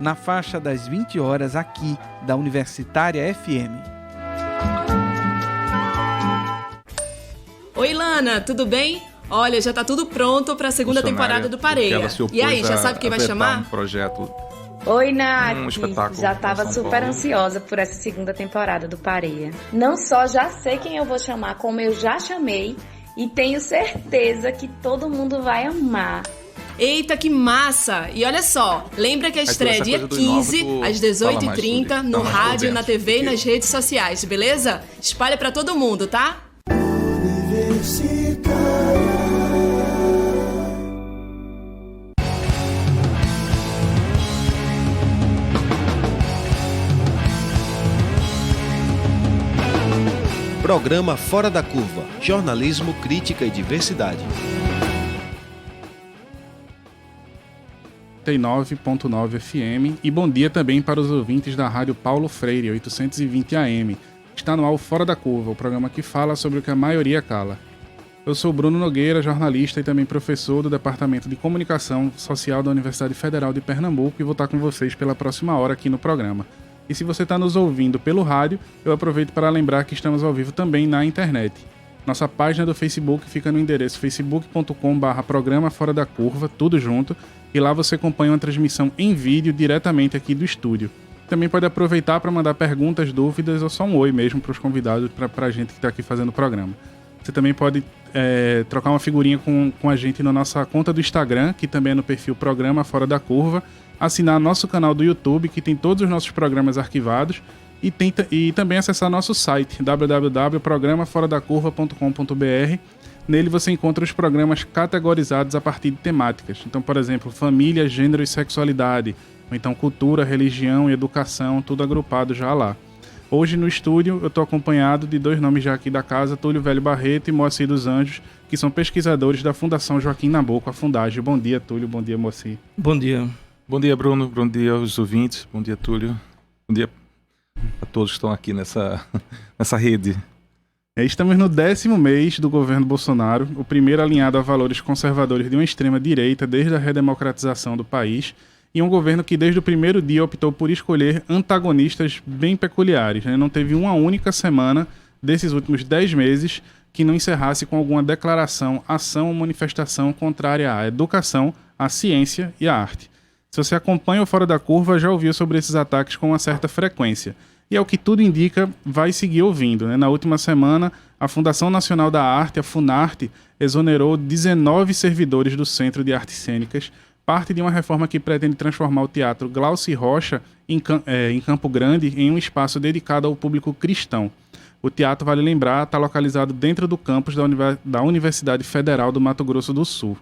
na faixa das 20 horas aqui da Universitária FM. Oi, Lana, tudo bem? Olha, já tá tudo pronto para a segunda temporada do Pareia. E aí, já sabe quem vai chamar? Oi, Nath. Já tava super ansiosa por essa segunda temporada do Pareia. Não só já sei quem eu vou chamar, como eu já chamei e tenho certeza que todo mundo vai amar. Eita, que massa! E olha só, lembra que a estreia é dia 15, às 18h30, no rádio, na TV e nas redes sociais, beleza? Espalha pra todo mundo, tá? Programa Fora da Curva, jornalismo, crítica e diversidade. 89.9 FM e bom dia também para os ouvintes da Rádio Paulo Freire, 820 AM. Está no ar Fora da Curva, o programa que fala sobre o que a maioria cala. Eu sou Bruno Nogueira, jornalista e também professor do Departamento de Comunicação Social da Universidade Federal de Pernambuco e vou estar com vocês pela próxima hora aqui no programa. E se você está nos ouvindo pelo rádio, eu aproveito para lembrar que estamos ao vivo também na internet. Nossa página do Facebook fica no endereço facebook.com/programa Fora da Curva, tudo junto, e lá você acompanha uma transmissão em vídeo diretamente aqui do estúdio. Também pode aproveitar para mandar perguntas, dúvidas ou só um oi mesmo para os convidados, para a gente que está aqui fazendo o programa. Você também pode trocar uma figurinha com a gente na nossa conta do Instagram, que também é no perfil Programa Fora da Curva, assinar nosso canal do YouTube, que tem todos os nossos programas arquivados, e também acessar nosso site, www.programaforadacurva.com.br. Nele você encontra os programas categorizados a partir de temáticas. Então, por exemplo, família, gênero e sexualidade, ou então cultura, religião e educação, tudo agrupado já lá. Hoje no estúdio eu estou acompanhado de dois nomes já aqui da casa, Túlio Velho Barreto e Moacir dos Anjos, que são pesquisadores da Fundação Joaquim Nabuco, a Fundagem. Bom dia, Túlio. Bom dia, Moacir. Bom dia. Bom dia, Bruno. Bom dia aos ouvintes. Bom dia, Túlio. Bom dia a todos que estão aqui nessa rede. Estamos no 10º mês do governo Bolsonaro, o primeiro alinhado a valores conservadores de uma extrema-direita desde a redemocratização do país, e um governo que desde o primeiro dia optou por escolher antagonistas bem peculiares. Não teve uma única semana desses últimos 10 meses que não encerrasse com alguma declaração, ação ou manifestação contrária à educação, à ciência e à arte. Se você acompanha o Fora da Curva, já ouviu sobre esses ataques com uma certa frequência. E ao que tudo indica, vai seguir ouvindo. Na última semana, a Fundação Nacional da Arte, a Funarte, exonerou 19 servidores do Centro de Artes Cênicas, parte de uma reforma que pretende transformar o Teatro Glauci Rocha, em Campo Grande, em um espaço dedicado ao público cristão. O teatro, vale lembrar, está localizado dentro do campus da Universidade Federal do Mato Grosso do Sul.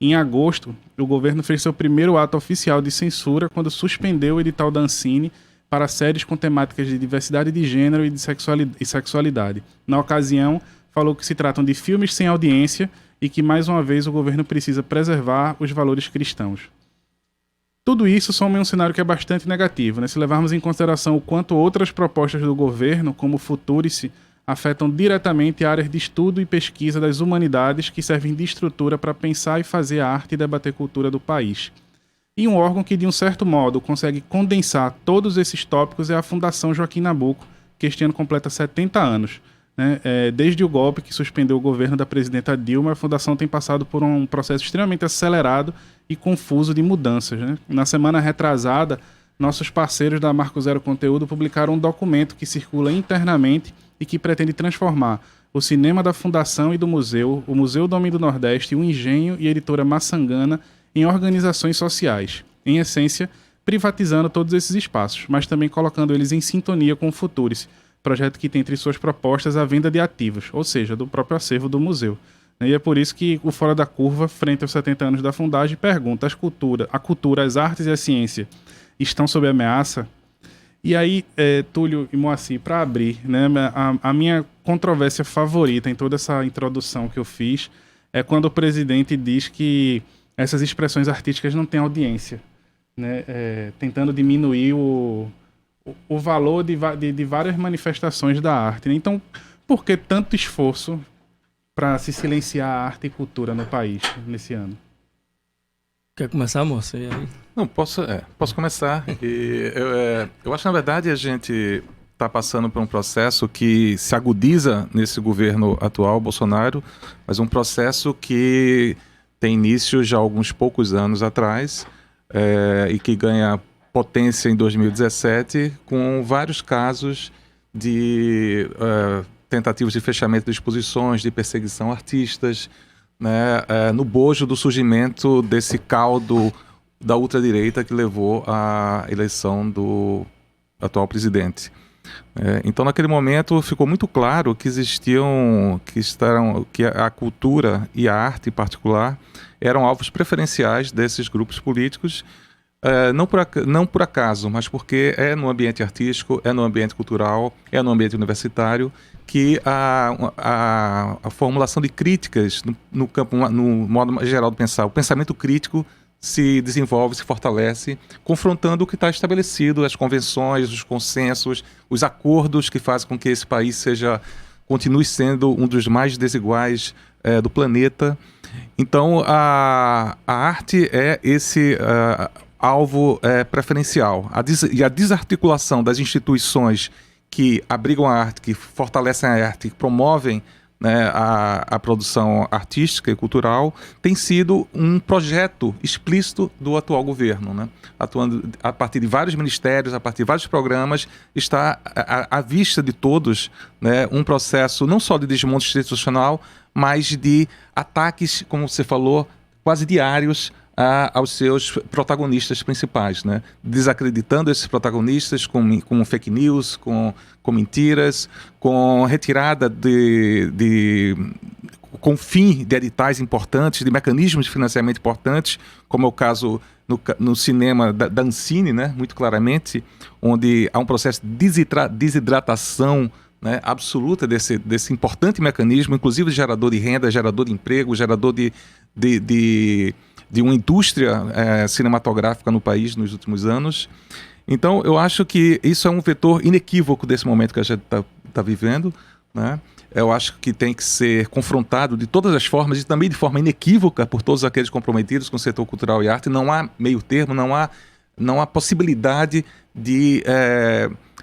Em agosto, o governo fez seu primeiro ato oficial de censura quando suspendeu o edital da Ancine para séries com temáticas de diversidade de gênero e de sexualidade. Na ocasião, falou que se tratam de filmes sem audiência e que, mais uma vez, o governo precisa preservar os valores cristãos. Tudo isso soma em um cenário que é bastante negativo, Se levarmos em consideração o quanto outras propostas do governo, como o Futurice, afetam diretamente áreas de estudo e pesquisa das humanidades que servem de estrutura para pensar e fazer a arte e debater cultura do país. E um órgão que, de um certo modo, consegue condensar todos esses tópicos é a Fundação Joaquim Nabuco, que este ano completa 70 anos. Desde o golpe que suspendeu o governo da presidenta Dilma, a Fundação tem passado por um processo extremamente acelerado e confuso de mudanças. Na semana retrasada, nossos parceiros da Marco Zero Conteúdo publicaram um documento que circula internamente e que pretende transformar o cinema da Fundação e do museu, o Museu do Homem do Nordeste, o Engenho e a editora Maçangana em organizações sociais. Em essência, privatizando todos esses espaços, mas também colocando eles em sintonia com o Futurice, projeto que tem entre suas propostas a venda de ativos, ou seja, do próprio acervo do museu. E é por isso que o Fora da Curva, frente aos 70 anos da Fundagem, pergunta: a cultura, as artes e a ciência estão sob ameaça? E aí, Túlio e Moacir, para abrir, a minha controvérsia favorita em toda essa introdução que eu fiz é quando o presidente diz que essas expressões artísticas não têm audiência, tentando diminuir o valor de várias manifestações da arte. Então, por que tanto esforço para se silenciar a arte e cultura no país nesse ano? Quer começar, moça? E aí? Não, posso começar. Eu acho que, na verdade, a gente está passando por um processo que se agudiza nesse governo atual, Bolsonaro, mas um processo que tem início já há alguns poucos anos atrás e que ganha potência em 2017, com vários casos de tentativas de fechamento de exposições, de perseguição a artistas, né, no bojo do surgimento desse caldo da ultradireita que levou à eleição do atual presidente. Então, naquele momento, ficou muito claro que que a cultura e a arte, em particular, eram alvos preferenciais desses grupos políticos, não por acaso, mas porque é no ambiente artístico, é no ambiente cultural, é no ambiente universitário que a formulação de críticas no modo geral de pensar, o pensamento crítico se desenvolve, se fortalece, confrontando o que está estabelecido, as convenções, os consensos, os acordos que fazem com que esse país continue sendo um dos mais desiguais do planeta. Então, a arte é esse alvo preferencial. E a desarticulação das instituições que abrigam a arte, que fortalecem a arte, que promovem, né, a produção artística e cultural, tem sido um projeto explícito do atual governo, né? Atuando a partir de vários ministérios, a partir de vários programas, está à vista de todos, né, um processo não só de desmonte institucional, mas de ataques, como você falou, quase diários aos seus protagonistas principais, né? Desacreditando esses protagonistas com fake news, com mentiras, com retirada com fim de editais importantes, de mecanismos de financiamento importantes, como é o caso no cinema da Ancine, né? Muito claramente, onde há um processo de desidratação, né, absoluta desse importante mecanismo, inclusive gerador de renda, gerador de emprego, gerador de uma indústria cinematográfica no país nos últimos anos. Então, eu acho que isso é um vetor inequívoco desse momento que a gente está vivendo, né? Eu acho que tem que ser confrontado de todas as formas e também de forma inequívoca por todos aqueles comprometidos com o setor cultural e arte. Não há meio termo, não há possibilidade de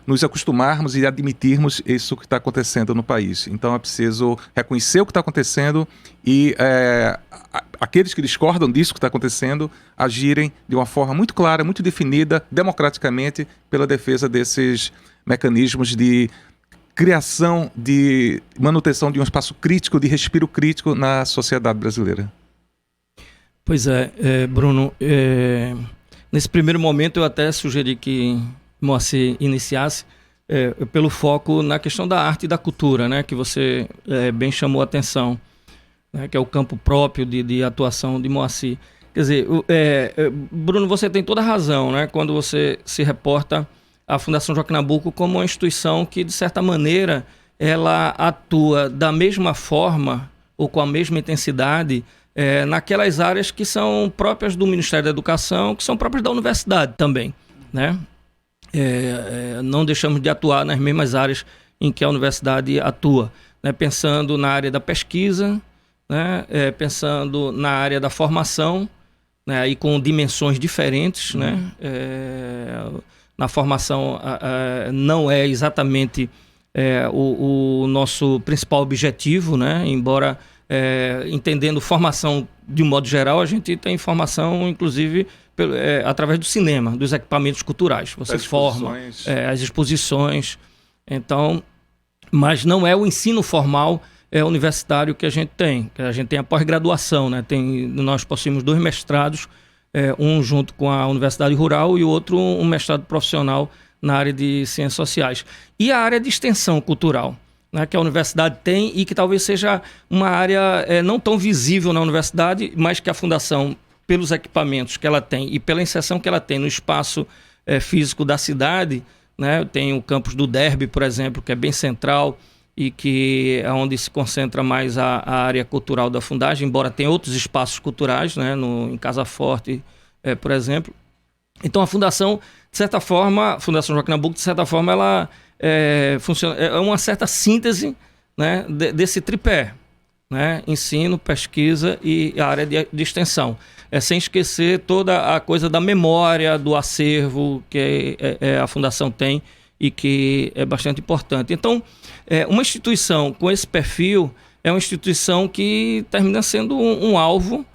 nos acostumarmos e admitirmos isso que está acontecendo no país. Então é preciso reconhecer o que está acontecendo e aqueles que discordam disso que está acontecendo agirem de uma forma muito clara, muito definida, democraticamente, pela defesa desses mecanismos de criação, de manutenção de um espaço crítico, de respiro crítico na sociedade brasileira. Pois Bruno, nesse primeiro momento eu até sugeri que Moacir iniciasse pelo foco na questão da arte e da cultura, né, que você bem chamou a atenção, né, que é o campo próprio de atuação de Moacir. Quer dizer, Bruno, você tem toda a razão, né, quando você se reporta a Fundação Joaquim Nabuco como uma instituição que, de certa maneira, ela atua da mesma forma ou com a mesma intensidade naquelas áreas que são próprias do Ministério da Educação, que são próprias da universidade também, né? Não deixamos de atuar nas mesmas áreas em que a universidade atua, né? Pensando na área da pesquisa, né? Pensando na área da formação, né? E com dimensões diferentes, né? Na formação não é exatamente o nosso principal objetivo, né? Embora entendendo formação de um modo geral, a gente tem formação, inclusive, através do cinema, dos equipamentos culturais. Vocês formam as exposições. Então, mas não é o ensino formal universitário que a gente tem. A gente tem a pós-graduação, né? Nós possuímos 2 mestrados, um junto com a Universidade Rural e o outro um mestrado profissional na área de ciências sociais. E a área de extensão cultural, né, que a universidade tem e que talvez seja uma área não tão visível na universidade, mas que a Fundação, pelos equipamentos que ela tem e pela inserção que ela tem no espaço físico da cidade, né, tem o campus do Derby, por exemplo, que é bem central e que é onde se concentra mais a área cultural da Fundagem, embora tenha outros espaços culturais, né, em Casa Forte, por exemplo. Então a Fundação, de certa forma, a Fundação Joaquim Nabuco, de certa forma, ela funciona, é uma certa síntese, né, desse tripé, né? Ensino, pesquisa e a área de extensão. Sem esquecer toda a coisa da memória, do acervo que a Fundação tem e que é bastante importante. Então, uma instituição com esse perfil é uma instituição que termina sendo um alvo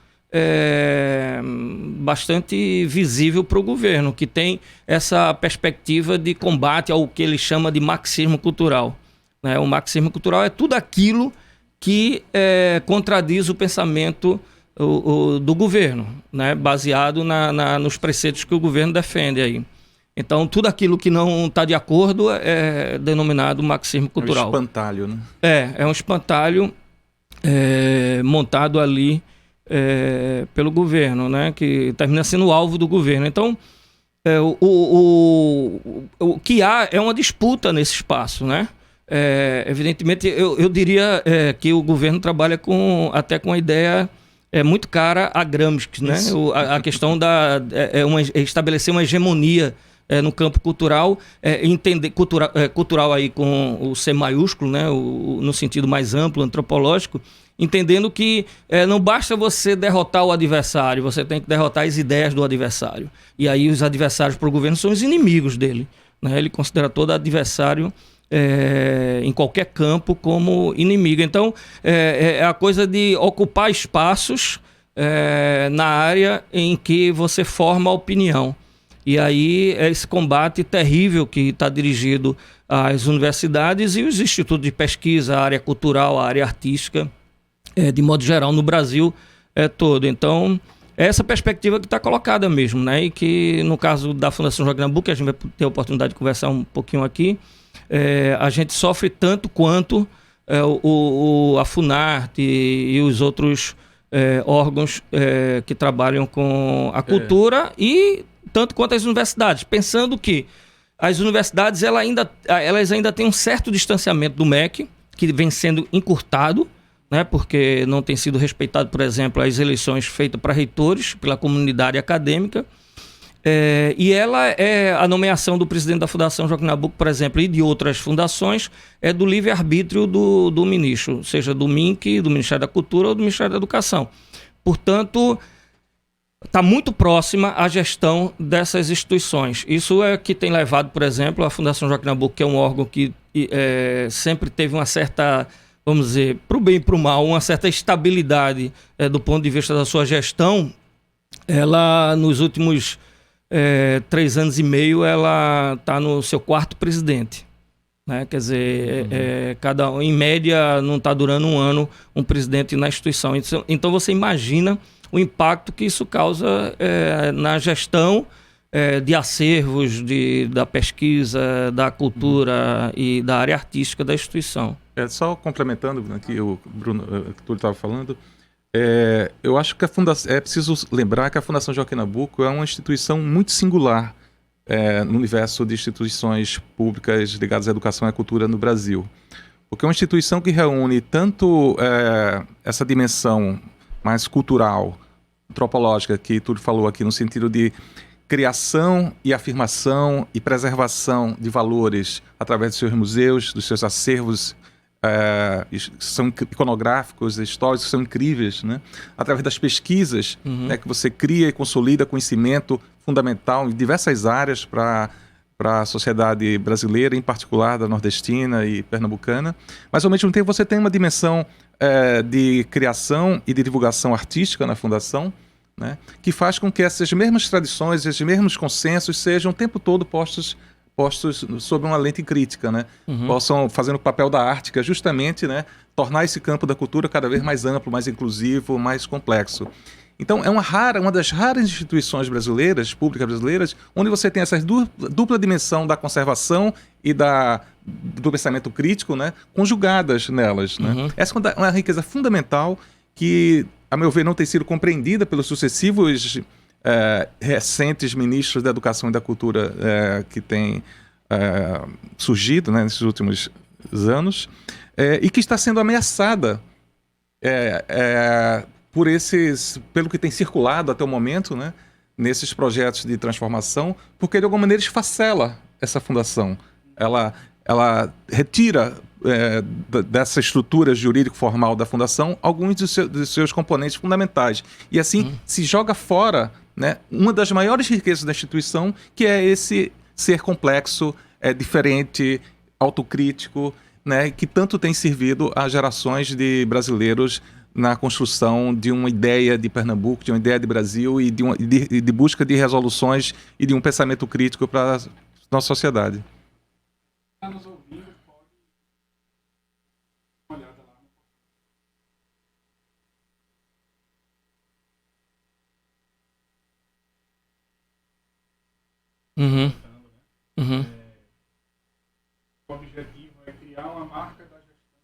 bastante visível para o governo, que tem essa perspectiva de combate ao que ele chama de marxismo cultural. O marxismo cultural é tudo aquilo que contradiz o pensamento do governo, né? Baseado nos preceitos que o governo defende aí. Então, tudo aquilo que não está de acordo é denominado marxismo cultural. É um espantalho, né? É um espantalho montado ali pelo governo, né? Que termina sendo o alvo do governo. Então, o que há é uma disputa nesse espaço, né? Evidentemente, eu diria que o governo trabalha até com a ideia muito cara a Gramsci, né? A questão estabelecer uma hegemonia no campo cultural, entender cultural aí com o C maiúsculo, né? No sentido mais amplo, antropológico, entendendo que não basta você derrotar o adversário, você tem que derrotar as ideias do adversário. E aí os adversários para o governo são os inimigos dele, né? Ele considera todo adversário em qualquer campo como inimigo. Então, é a coisa de ocupar espaços na área em que você forma a opinião. E aí é esse combate terrível que está dirigido às universidades e os institutos de pesquisa, a área cultural, a área artística, de modo geral, no Brasil todo. Então, é essa perspectiva que está colocada mesmo, né? E que, no caso da Fundação Joaquim Nabuco, a gente vai ter a oportunidade de conversar um pouquinho aqui, a gente sofre tanto quanto a Funarte e os outros órgãos que trabalham com a cultura e tanto quanto as universidades, pensando que as universidades elas ainda têm um certo distanciamento do MEC, que vem sendo encurtado, né, porque não tem sido respeitado, por exemplo, as eleições feitas para reitores pela comunidade acadêmica. E a nomeação do presidente da Fundação Joaquim Nabuco, por exemplo, e de outras fundações, é do livre-arbítrio do ministro, seja do MINC, do Ministério da Cultura ou do Ministério da Educação. Portanto, está muito próxima a gestão dessas instituições. Isso é que tem levado, por exemplo, a Fundação Joaquim Nabuco, que é um órgão que sempre teve uma certa, vamos dizer, para o bem e para o mal, uma certa estabilidade do ponto de vista da sua gestão. Ela, nos últimos 3 anos e meio, ela está no seu 4º presidente, né? Quer dizer, em média não está durando um ano um presidente na instituição. Então você imagina o impacto que isso causa na gestão de acervos, da pesquisa, da cultura e da área artística da instituição. Só complementando aqui o Bruno, que tu estava falando, eu acho que é preciso lembrar que a Fundação Joaquim Nabuco é uma instituição muito singular no universo de instituições públicas ligadas à educação e à cultura no Brasil. Porque é uma instituição que reúne tanto essa dimensão mais cultural, antropológica, que tu falou aqui, no sentido de criação e afirmação e preservação de valores através dos seus museus, dos seus acervos são iconográficos, históricos, que são incríveis, né? Através das pesquisas, né, que você cria e consolida conhecimento fundamental em diversas áreas para a sociedade brasileira, em particular da nordestina e pernambucana, mas ao mesmo tempo você tem uma dimensão de criação e de divulgação artística na Fundação, né, que faz com que essas mesmas tradições, esses mesmos consensos sejam o tempo todo postos sob uma lente crítica, né? Possam fazer o papel da arte, que é justamente, né, tornar esse campo da cultura cada vez mais amplo, mais inclusivo, mais complexo. Então, é uma das raras instituições brasileiras, públicas brasileiras, onde você tem essa dupla dimensão da conservação e do pensamento crítico, né, conjugadas nelas, né? Essa é uma riqueza fundamental que, a meu ver, não tem sido compreendida pelos sucessivos recentes ministros da Educação e da Cultura que têm surgido, né, nesses últimos anos, e que está sendo ameaçada pelo que tem circulado até o momento, né, nesses projetos de transformação, porque de alguma maneira esfacela essa fundação. Ela retira dessa estrutura jurídico-formal da fundação alguns dos seus componentes fundamentais. E assim se joga fora, né, uma das maiores riquezas da instituição, que é esse ser complexo, diferente, autocrítico, né, que tanto tem servido a gerações de brasileiros na construção de uma ideia de Pernambuco, de uma ideia de Brasil e de busca de resoluções e de um pensamento crítico para a nossa sociedade. Está nos ouvindo, pode dar uma olhada lá. O objetivo é criar uma marca da gestão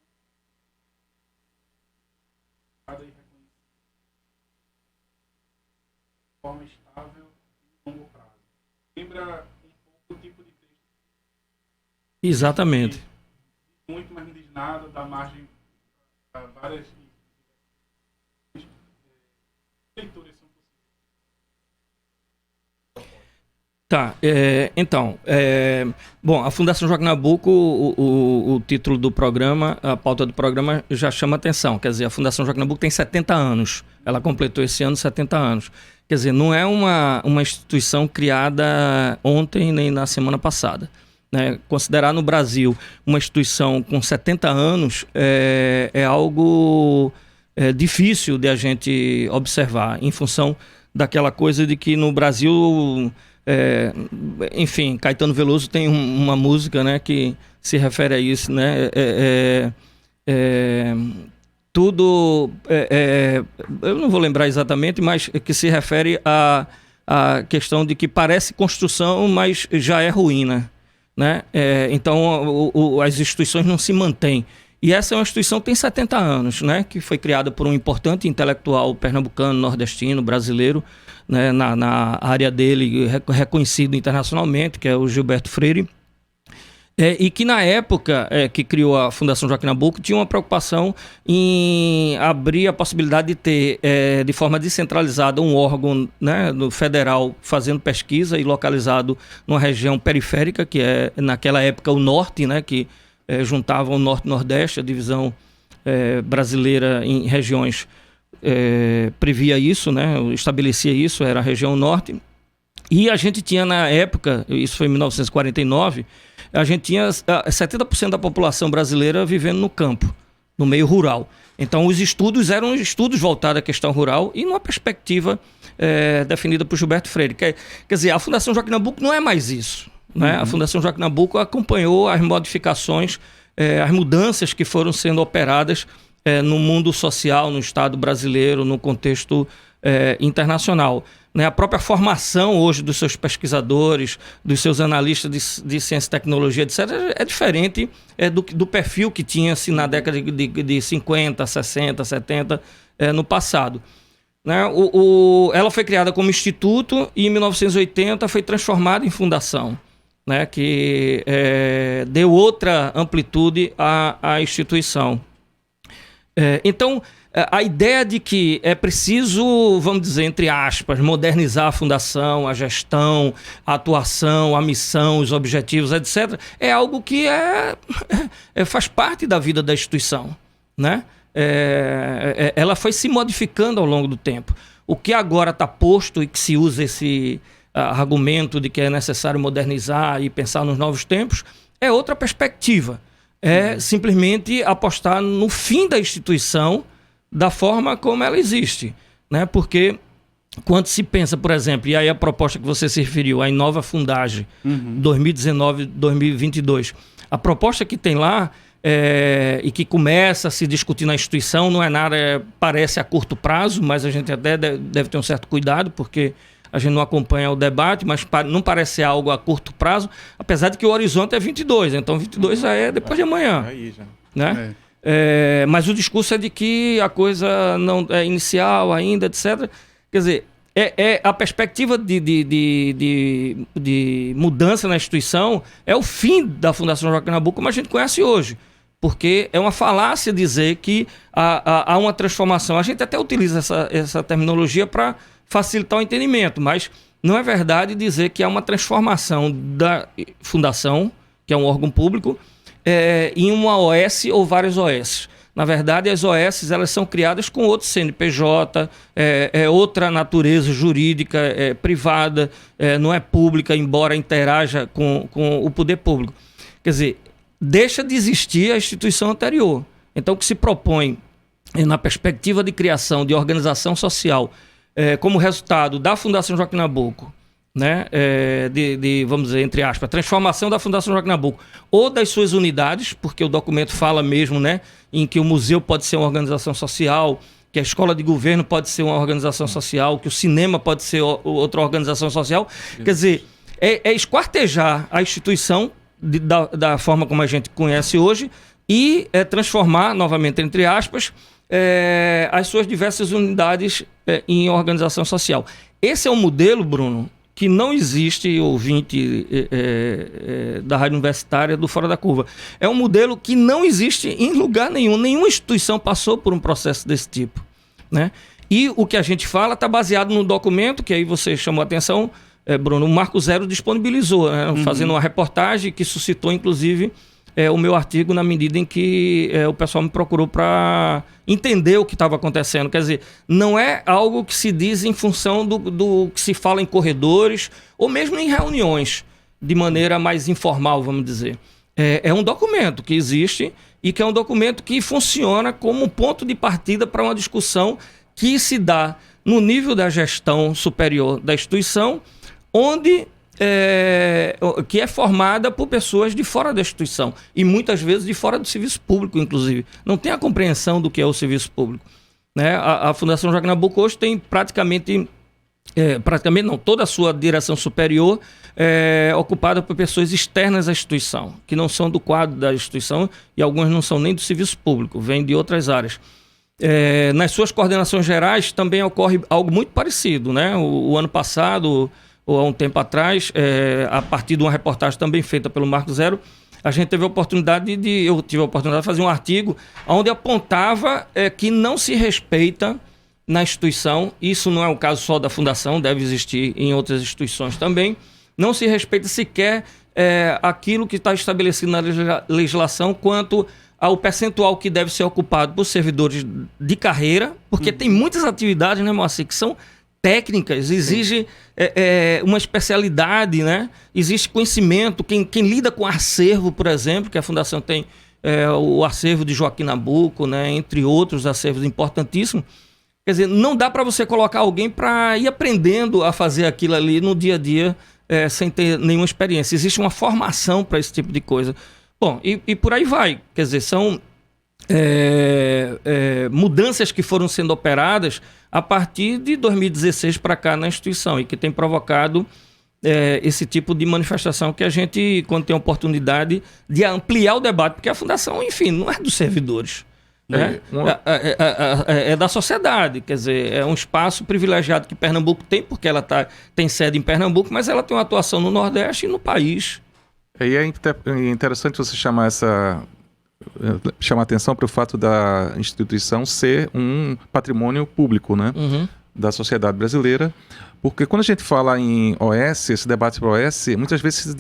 e reconhecida de forma estável e longo prazo. Lembra um pouco o tipo de texto? Exatamente. Muito, mas não diz nada, dá margem para várias leituras são possíveis. Tá, então, bom, a Fundação Joaquim Nabuco, o título do programa, a pauta do programa já chama atenção. Quer dizer, a Fundação Joaquim Nabuco tem 70 anos. Ela completou esse ano 70 anos. Quer dizer, não é uma instituição criada ontem nem na semana passada. Né? Considerar no Brasil uma instituição com 70 anos é algo difícil de a gente observar, em função daquela coisa de que no Brasil... enfim, Caetano Veloso tem uma música, né, que se refere a isso, né? Tudo, eu não vou lembrar exatamente, mas que se refere à questão de que parece construção, mas já é ruína, né? Então as instituições não se mantêm. E essa é uma instituição que tem 70 anos, né, que foi criada por um importante intelectual pernambucano, nordestino, brasileiro, né, na área dele, reconhecido internacionalmente, que é o Gilberto Freire, e que na época que criou a Fundação Joaquim Nabuco tinha uma preocupação em abrir a possibilidade de ter, de forma descentralizada, um órgão, né, do federal fazendo pesquisa e localizado numa região periférica, que é naquela época o Norte, né, que juntava o Norte e Nordeste, a divisão brasileira em regiões previa isso, né, estabelecia isso, era a região Norte. E a gente tinha na época, isso foi em 1949, a gente tinha 70% da população brasileira vivendo no campo, no meio rural. Então os estudos eram estudos voltados à questão rural e numa perspectiva definida por Gilberto Freire. Quer dizer, a Fundação Joaquim Nabuco não é mais isso. Né? A Fundação Joaquim Nabuco acompanhou as modificações, as mudanças que foram sendo operadas no mundo social, no Estado brasileiro, no contexto internacional. Né? A própria formação hoje dos seus pesquisadores, dos seus analistas de ciência e tecnologia, etc., é diferente do perfil que tinha-se na década de 50, 60, 70, no passado. Né? Ela foi criada como instituto e em 1980 foi transformada em fundação, né? Que deu outra amplitude à instituição. Então, a ideia de que é preciso, vamos dizer, entre aspas, modernizar a fundação, a gestão, a atuação, a missão, os objetivos, etc., é algo que faz parte da vida da instituição, né? Ela foi se modificando ao longo do tempo. O que agora está posto e que se usa esse argumento de que é necessário modernizar e pensar nos novos tempos é outra perspectiva. É simplesmente apostar no fim da instituição da forma como ela existe, né? Porque quando se pensa, por exemplo, e aí a proposta que você se referiu, a Inova Fundagem, 2019-2022, a proposta que tem lá e que começa a se discutir na instituição não é nada, parece a curto prazo, mas a gente até deve ter um certo cuidado, porque a gente não acompanha o debate, mas não parece ser algo a curto prazo, apesar de que o horizonte é 22, então 22 já é depois de amanhã. Aí já. Né? Mas o discurso é de que a coisa não é inicial ainda, etc. Quer dizer, a perspectiva de mudança na instituição é o fim da Fundação Joaquim Nabuco como a gente conhece hoje. Porque é uma falácia dizer que há uma transformação. A gente até utiliza essa terminologia para facilitar o entendimento, mas não é verdade dizer que há uma transformação da fundação, que é um órgão público, em uma OS ou várias OS. Na verdade, as OS elas são criadas com outro CNPJ, outra natureza jurídica, privada, não é pública, embora interaja com o poder público. Quer dizer, deixa de existir a instituição anterior. Então, o que se propõe, na perspectiva de criação de organização social, como resultado da Fundação Joaquim Nabuco, né, vamos dizer, entre aspas, transformação da Fundação Joaquim Nabuco ou das suas unidades, porque o documento fala mesmo, né, em que o museu pode ser uma organização social, que a escola de governo pode ser uma organização social, que o cinema pode ser outra organização social. Quer dizer, esquartejar a instituição da forma como a gente conhece hoje e transformar, novamente, entre aspas, as suas diversas unidades em organização social. Esse é um modelo, Bruno, que não existe, ouvinte da Rádio Universitária do Fora da Curva. É um modelo que não existe em lugar nenhum. Nenhuma instituição passou por um processo desse tipo, né? E o que a gente fala está baseado no documento, que aí você chamou a atenção, Bruno, o Marco Zero disponibilizou, né? Fazendo uma reportagem que suscitou, inclusive, o meu artigo, na medida em que o pessoal me procurou para entender o que estava acontecendo. Quer dizer, não é algo que se diz em função do que se fala em corredores ou mesmo em reuniões, de maneira mais informal, vamos dizer. É um documento que existe e que é um documento que funciona como ponto de partida para uma discussão que se dá no nível da gestão superior da instituição, onde que é formada por pessoas de fora da instituição e muitas vezes de fora do serviço público, inclusive. Não tem a compreensão do que é o serviço público, né? A Fundação Joaquim Nabuco hoje tem praticamente não, toda a sua direção superior ocupada por pessoas externas à instituição, que não são do quadro da instituição e algumas não são nem do serviço público, vêm de outras áreas. Nas suas coordenações gerais também ocorre algo muito parecido, né? O ano passado, ou há um tempo atrás, a partir de uma reportagem também feita pelo Marco Zero, eu tive a oportunidade de fazer um artigo onde apontava que não se respeita na instituição, isso não é o caso só da Fundação, deve existir em outras instituições também, não se respeita sequer aquilo que está estabelecido na legislação quanto ao percentual que deve ser ocupado por servidores de carreira, porque tem muitas atividades, né, Moacir, que são técnicas, exige uma especialidade, né? Existe conhecimento. Quem lida com acervo, por exemplo, que a Fundação tem o acervo de Joaquim Nabuco, né? Entre outros acervos importantíssimos. Quer dizer, não dá para você colocar alguém para ir aprendendo a fazer aquilo ali no dia a dia sem ter nenhuma experiência. Existe uma formação para esse tipo de coisa. Bom, e por aí vai. Quer dizer, são mudanças que foram sendo operadas a partir de 2016 para cá na instituição e que tem provocado esse tipo de manifestação que a gente, quando tem a oportunidade de ampliar o debate, porque a Fundação, enfim, não é dos servidores, né? É da sociedade, quer dizer, é um espaço privilegiado que Pernambuco tem, porque ela tem sede em Pernambuco, mas ela tem uma atuação no Nordeste e no país. E é interessante você chamar a atenção para o fato da instituição ser um patrimônio público, né? Da sociedade brasileira, porque quando a gente fala em OS, esse debate para OS, muitas vezes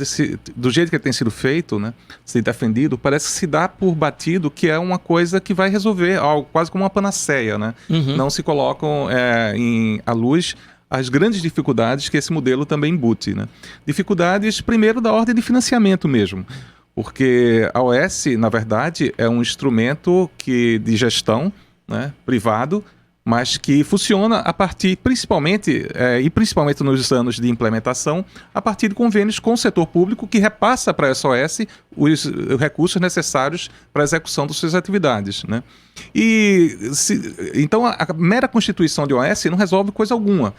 do jeito que ele tem sido feito, né, se defendido, parece que se dá por batido que é uma coisa que vai resolver algo, quase como uma panaceia, né? Não se colocam à luz as grandes dificuldades que esse modelo também embute, né? Dificuldades, primeiro, da ordem de financiamento mesmo. Porque a OS, na verdade, é um instrumento de gestão, né, privado, mas que funciona a partir, principalmente nos anos de implementação, a partir de convênios com o setor público que repassa para a SOS os recursos necessários para a execução das suas atividades, né? Então, a mera constituição de OS não resolve coisa alguma,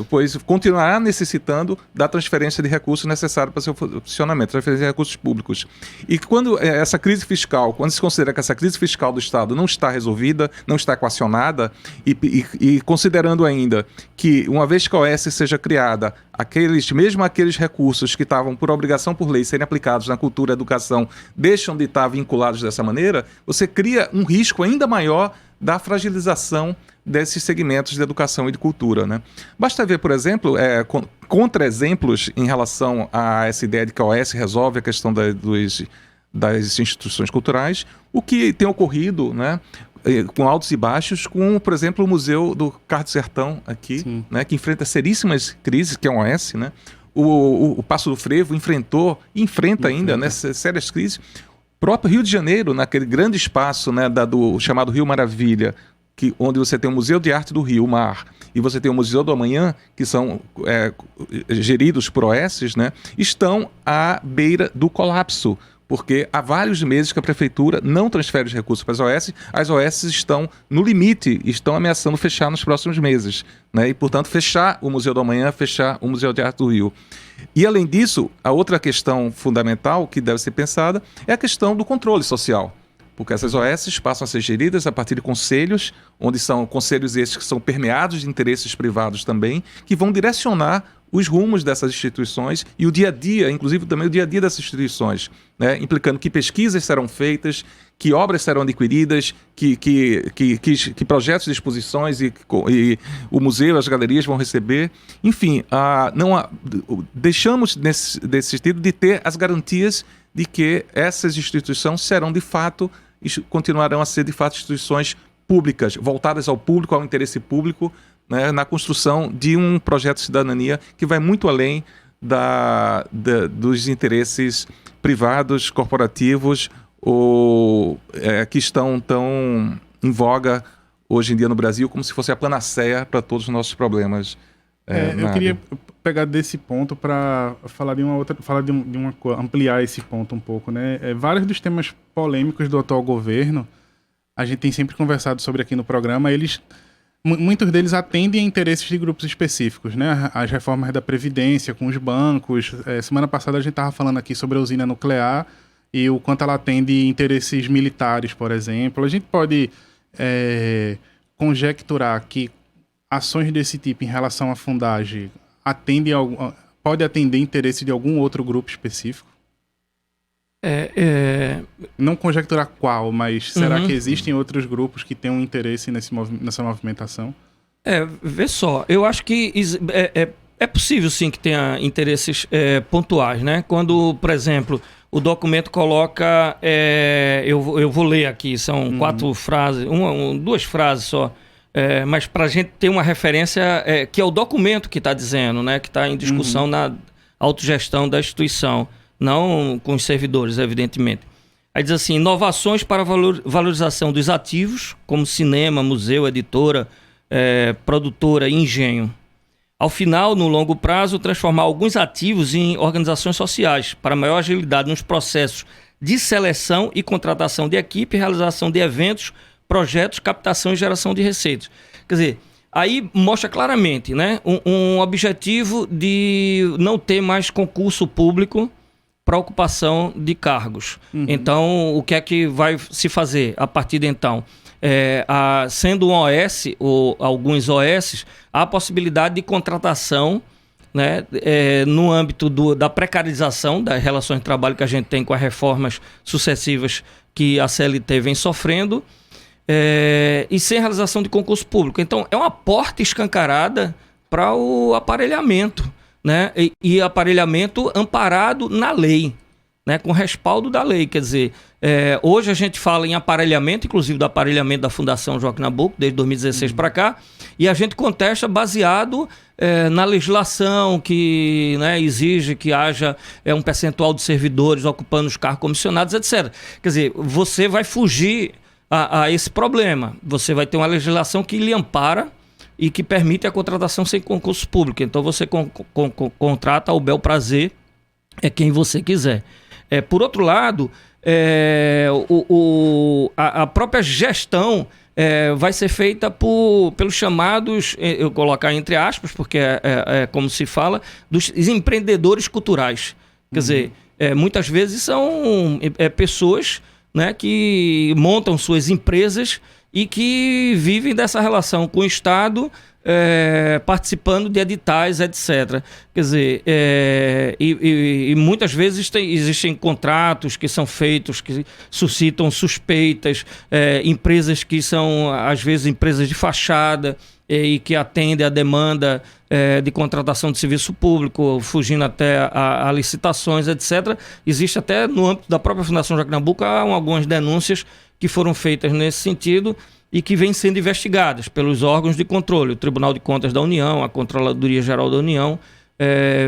pois continuará necessitando da transferência de recursos necessários para seu funcionamento, transferência de recursos públicos. E quando quando se considera que essa crise fiscal do Estado não está resolvida, não está equacionada, e considerando ainda que, uma vez que a OS seja criada, mesmo aqueles recursos que estavam por obrigação por lei serem aplicados na cultura e educação deixam de estar vinculados dessa maneira, você cria um risco ainda maior da fragilização desses segmentos de educação e de cultura, né? Basta ver, por exemplo, contra-exemplos em relação a essa ideia de que a OS resolve a questão das instituições culturais, o que tem ocorrido, né, com altos e baixos, com, por exemplo, o Museu do Carro do Sertão aqui, né, que enfrenta seríssimas crises, que é um OS, né? O Passo do Frevo enfrenta ainda, né, sérias crises. O próprio Rio de Janeiro, naquele grande espaço, né, do chamado Rio Maravilha, onde você tem o Museu de Arte do Rio, o MAR, e você tem o Museu do Amanhã, que são geridos por OS, né, estão à beira do colapso, porque há vários meses que a prefeitura não transfere os recursos para as OS estão no limite, estão ameaçando fechar nos próximos meses, né? E, portanto, fechar o Museu do Amanhã, fechar o Museu de Arte do Rio. E, além disso, a outra questão fundamental que deve ser pensada é a questão do controle social, porque essas OS passam a ser geridas a partir de conselhos, onde são conselhos esses que são permeados de interesses privados também, que vão direcionar os rumos dessas instituições e o dia a dia, inclusive também o dia a dia dessas instituições, né? Implicando que pesquisas serão feitas, que obras serão adquiridas, que projetos de exposições e o museu, as galerias vão receber. Enfim, deixamos nesse sentido de ter as garantias de que essas instituições serão de fato, continuarão a ser de fato instituições públicas, voltadas ao público, ao interesse público, né, na construção de um projeto de cidadania que vai muito além dos interesses privados, corporativos, que estão tão em voga hoje em dia no Brasil, como se fosse a panaceia para todos os nossos problemas. Eu queria pegar desse ponto para falar de uma outra, ampliar esse ponto um pouco, né? Vários dos temas polêmicos do atual governo, a gente tem sempre conversado sobre aqui no programa, muitos deles atendem a interesses de grupos específicos, né? As reformas da Previdência com os bancos. Semana passada a gente estava falando aqui sobre a usina nuclear e o quanto ela atende interesses militares, por exemplo. A gente pode conjecturar que ações desse tipo em relação à Fundagem pode atender interesse de algum outro grupo específico? Não conjecturar qual, mas será que existem outros grupos que têm um interesse nessa movimentação? Vê só, eu acho que é possível sim que tenha interesses pontuais, né? Quando, por exemplo, o documento coloca, eu vou ler aqui, são 4 frases, 2 frases só, mas para a gente ter uma referência, que é o documento que está dizendo, né? Que está em discussão na autogestão da instituição, não com os servidores, evidentemente. Aí diz assim: inovações para valorização dos ativos, como cinema, museu, editora, produtora e engenho. Ao final, no longo prazo, transformar alguns ativos em organizações sociais, para maior agilidade nos processos de seleção e contratação de equipe, realização de eventos, projetos, captação e geração de receitas. Quer dizer, aí mostra claramente, né, um objetivo de não ter mais concurso público para ocupação de cargos. Então, o que é que vai se fazer a partir de então? Sendo um OS ou alguns OS, há a possibilidade de contratação, né, no âmbito da precarização das relações de trabalho que a gente tem com as reformas sucessivas que a CLT vem sofrendo, e sem realização de concurso público. Então, é uma porta escancarada para o aparelhamento, né? E aparelhamento amparado na lei, né? Com respaldo da lei. Quer dizer, hoje a gente fala em aparelhamento, inclusive do aparelhamento da Fundação Joaquim Nabuco, desde 2016 para cá, e a gente contesta baseado na legislação que, né, exige que haja um percentual de servidores ocupando os cargos comissionados, etc. Quer dizer, você vai fugir a esse problema. Você vai ter uma legislação que lhe ampara e que permite a contratação sem concurso público. Então você contrata ao bel prazer quem você quiser. Por outro lado, a própria gestão vai ser feita pelos chamados, eu colocar entre aspas, porque é como se fala, dos empreendedores culturais. Quer dizer, muitas vezes são pessoas, né, que montam suas empresas e que vivem dessa relação com o Estado, participando de editais, etc. Quer dizer, e muitas vezes existem contratos que são feitos, que suscitam suspeitas, empresas que são, às vezes, empresas de fachada e que atendem a demanda de contratação de serviço público, fugindo até a licitações, etc. Existe até no âmbito da própria Fundação Joaquim Nabuco algumas denúncias que foram feitas nesse sentido e que vêm sendo investigadas pelos órgãos de controle, o Tribunal de Contas da União, a Controladoria Geral da União,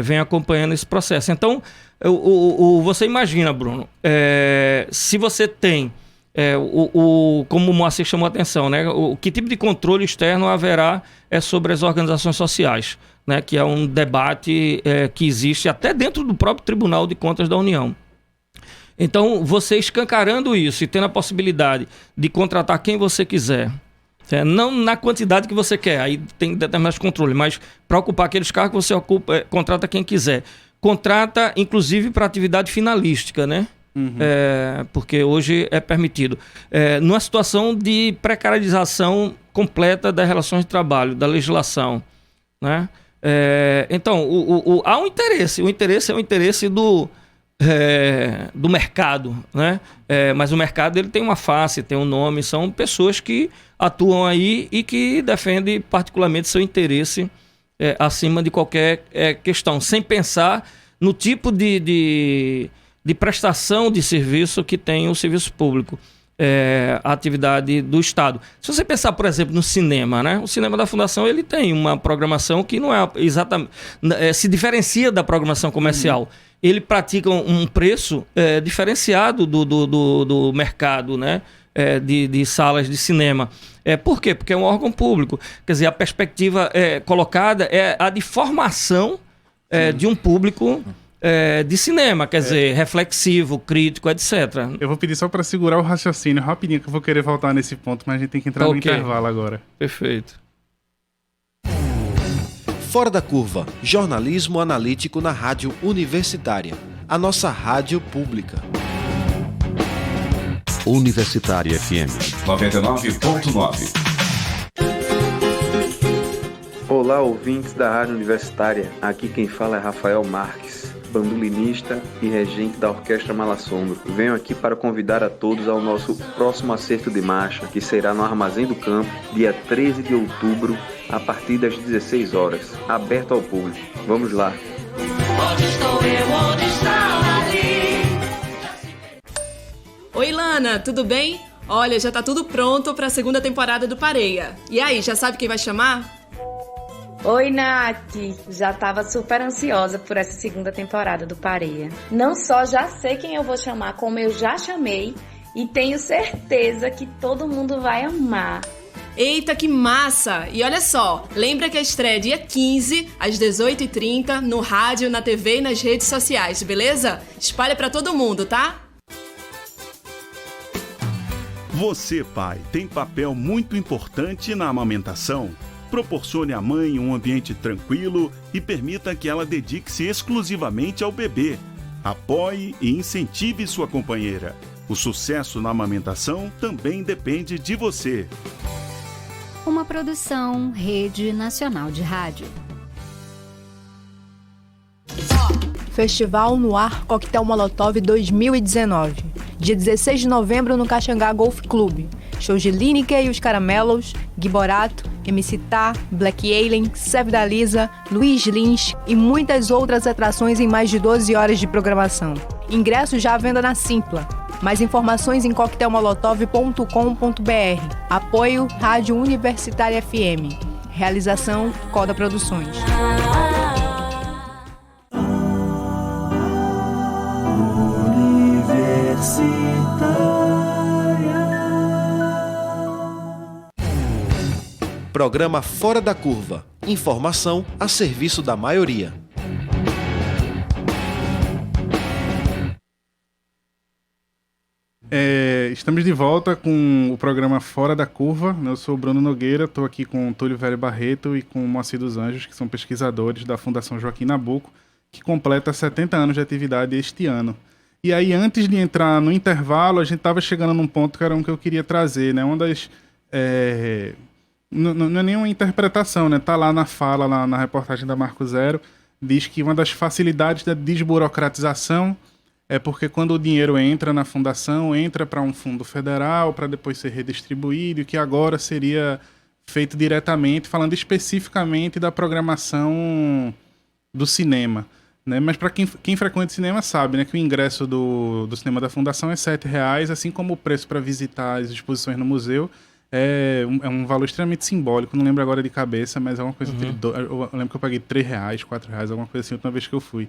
vem acompanhando esse processo. Então, você imagina, Bruno, se você tem, como o Moacir chamou a atenção, né, que tipo de controle externo haverá sobre as organizações sociais, né, que é um debate que existe até dentro do próprio Tribunal de Contas da União. Então, você escancarando isso e tendo a possibilidade de contratar quem você quiser, não na quantidade que você quer, aí tem determinados controles, mas para ocupar aqueles cargos que você ocupa, contrata quem quiser. Contrata, inclusive, para atividade finalística, né? Uhum. Porque hoje é permitido. Numa situação de precarização completa das relações de trabalho, da legislação, né? Então, há um interesse. O interesse é o interesse do mercado, né? Mas o mercado ele tem uma face, tem um nome, são pessoas que atuam aí e que defendem particularmente seu interesse acima de qualquer questão, sem pensar no tipo de prestação de serviço que tem o serviço público, a atividade do Estado. Se você pensar, por exemplo, no cinema, né? O cinema da Fundação ele tem uma programação que não é exatamente... se diferencia da programação comercial. Ele pratica um preço diferenciado do mercado, né? De salas de cinema. Por quê? Porque é um órgão público. Quer dizer, a perspectiva colocada é a de formação de um público de cinema, quer dizer, reflexivo, crítico, etc. Eu vou pedir só para segurar o raciocínio rapidinho, que eu vou querer voltar nesse ponto, mas a gente tem que entrar no intervalo agora. Perfeito. Fora da Curva, jornalismo analítico na Rádio Universitária, a nossa rádio pública. Universitária FM 99.9. Olá, ouvintes da Rádio Universitária. Aqui quem fala é Rafael Marques, bandolinista e regente da Orquestra Malassombro. Venho aqui para convidar a todos ao nosso próximo acerto de marcha, que será no Armazém do Campo, dia 13 de outubro, a partir das 16 horas, aberto ao público. Vamos lá! Onde estou eu? Onde está ali? Oi, Lana, tudo bem? Olha, já tá tudo pronto para a segunda temporada do Pareia. E aí, já sabe quem vai chamar? Oi, Nath! Já tava super ansiosa por essa segunda temporada do Pareia. Não só já sei quem eu vou chamar, como eu já chamei e tenho certeza que todo mundo vai amar. Eita, que massa! E olha só, lembra que a estreia é dia 15, às 18h30, no rádio, na TV e nas redes sociais, beleza? Espalha pra todo mundo, tá? Você, pai, tem papel muito importante na amamentação. Proporcione à mãe um ambiente tranquilo e permita que ela dedique-se exclusivamente ao bebê. Apoie e incentive sua companheira. O sucesso na amamentação também depende de você. Uma produção Rede Nacional de Rádio. Festival no Ar Coquetel Molotov 2019. Dia 16 de novembro no Caxangá Golf Club. Shows de Lineker e os Caramelos, Gui Borato, MC Tá, Black Alien, Seve da Lisa, Luiz Lins e muitas outras atrações em mais de 12 horas de programação. Ingressos já à venda na Simpla. Mais informações em coquetelmolotov.com.br. Apoio Rádio Universitária FM. Realização Coda Produções. Programa Fora da Curva. Informação a serviço da maioria. Estamos de volta com o programa Fora da Curva. Eu sou o Bruno Nogueira, estou aqui com o Túlio Velho Barreto e com o Moacir dos Anjos, que são pesquisadores da Fundação Joaquim Nabuco, que completa 70 anos de atividade este ano. E aí, antes de entrar no intervalo, a gente estava chegando num ponto que era um que eu queria trazer, né? Uma das não é nenhuma interpretação, né? Tá lá na fala, na reportagem da Marco Zero, diz que uma das facilidades da desburocratização é porque quando o dinheiro entra na fundação, entra para um fundo federal, para depois ser redistribuído, e que agora seria feito diretamente, falando especificamente da programação do cinema, né? Mas para quem frequenta cinema sabe, né, que o ingresso do cinema da fundação é R$7, assim como o preço para visitar as exposições no museu é um valor extremamente simbólico. Não lembro agora de cabeça, mas é uma coisa... Eu lembro que eu paguei R$3, R$4, alguma coisa assim, a última vez que eu fui.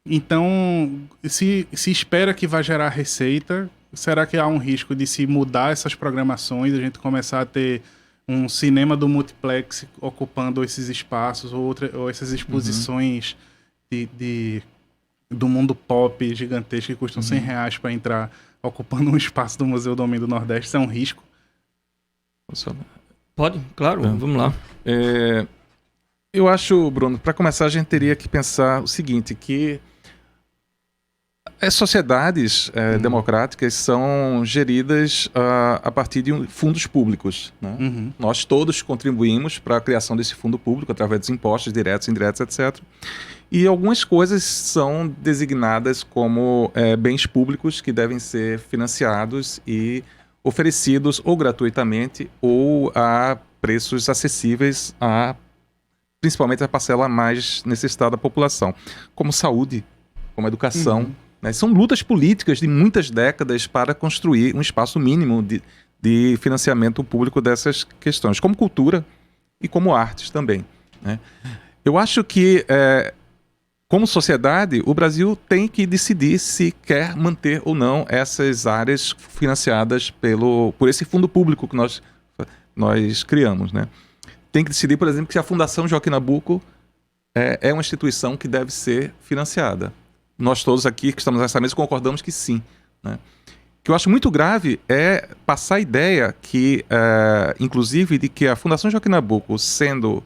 Então, se espera que vai gerar receita, será que há um risco de se mudar essas programações, a gente começar a ter um cinema do multiplex ocupando esses espaços ou essas exposições do mundo pop gigantesco que custam R$100 para entrar, ocupando um espaço do Museu do Homem do Nordeste? Isso é um risco? Pode, claro, vamos lá. Eu acho, Bruno, para começar a gente teria que pensar o seguinte, que as sociedades democráticas são geridas a partir de fundos públicos, né? Nós todos contribuímos para a criação desse fundo público através dos impostos diretos, indiretos, etc. E algumas coisas são designadas como bens públicos que devem ser financiados e oferecidos ou gratuitamente ou a preços acessíveis principalmente a parcela mais necessitada da população, como saúde, como educação. Né? São lutas políticas de muitas décadas para construir um espaço mínimo de financiamento público dessas questões, como cultura e como artes também, né? Eu acho que, como sociedade, o Brasil tem que decidir se quer manter ou não essas áreas financiadas por esse fundo público que nós criamos, né? Tem que decidir, por exemplo, que a Fundação Joaquim Nabuco é uma instituição que deve ser financiada. Nós todos aqui que estamos nessa mesa concordamos que sim, né? O que eu acho muito grave é passar a ideia que, inclusive, de que a Fundação Joaquim Nabuco,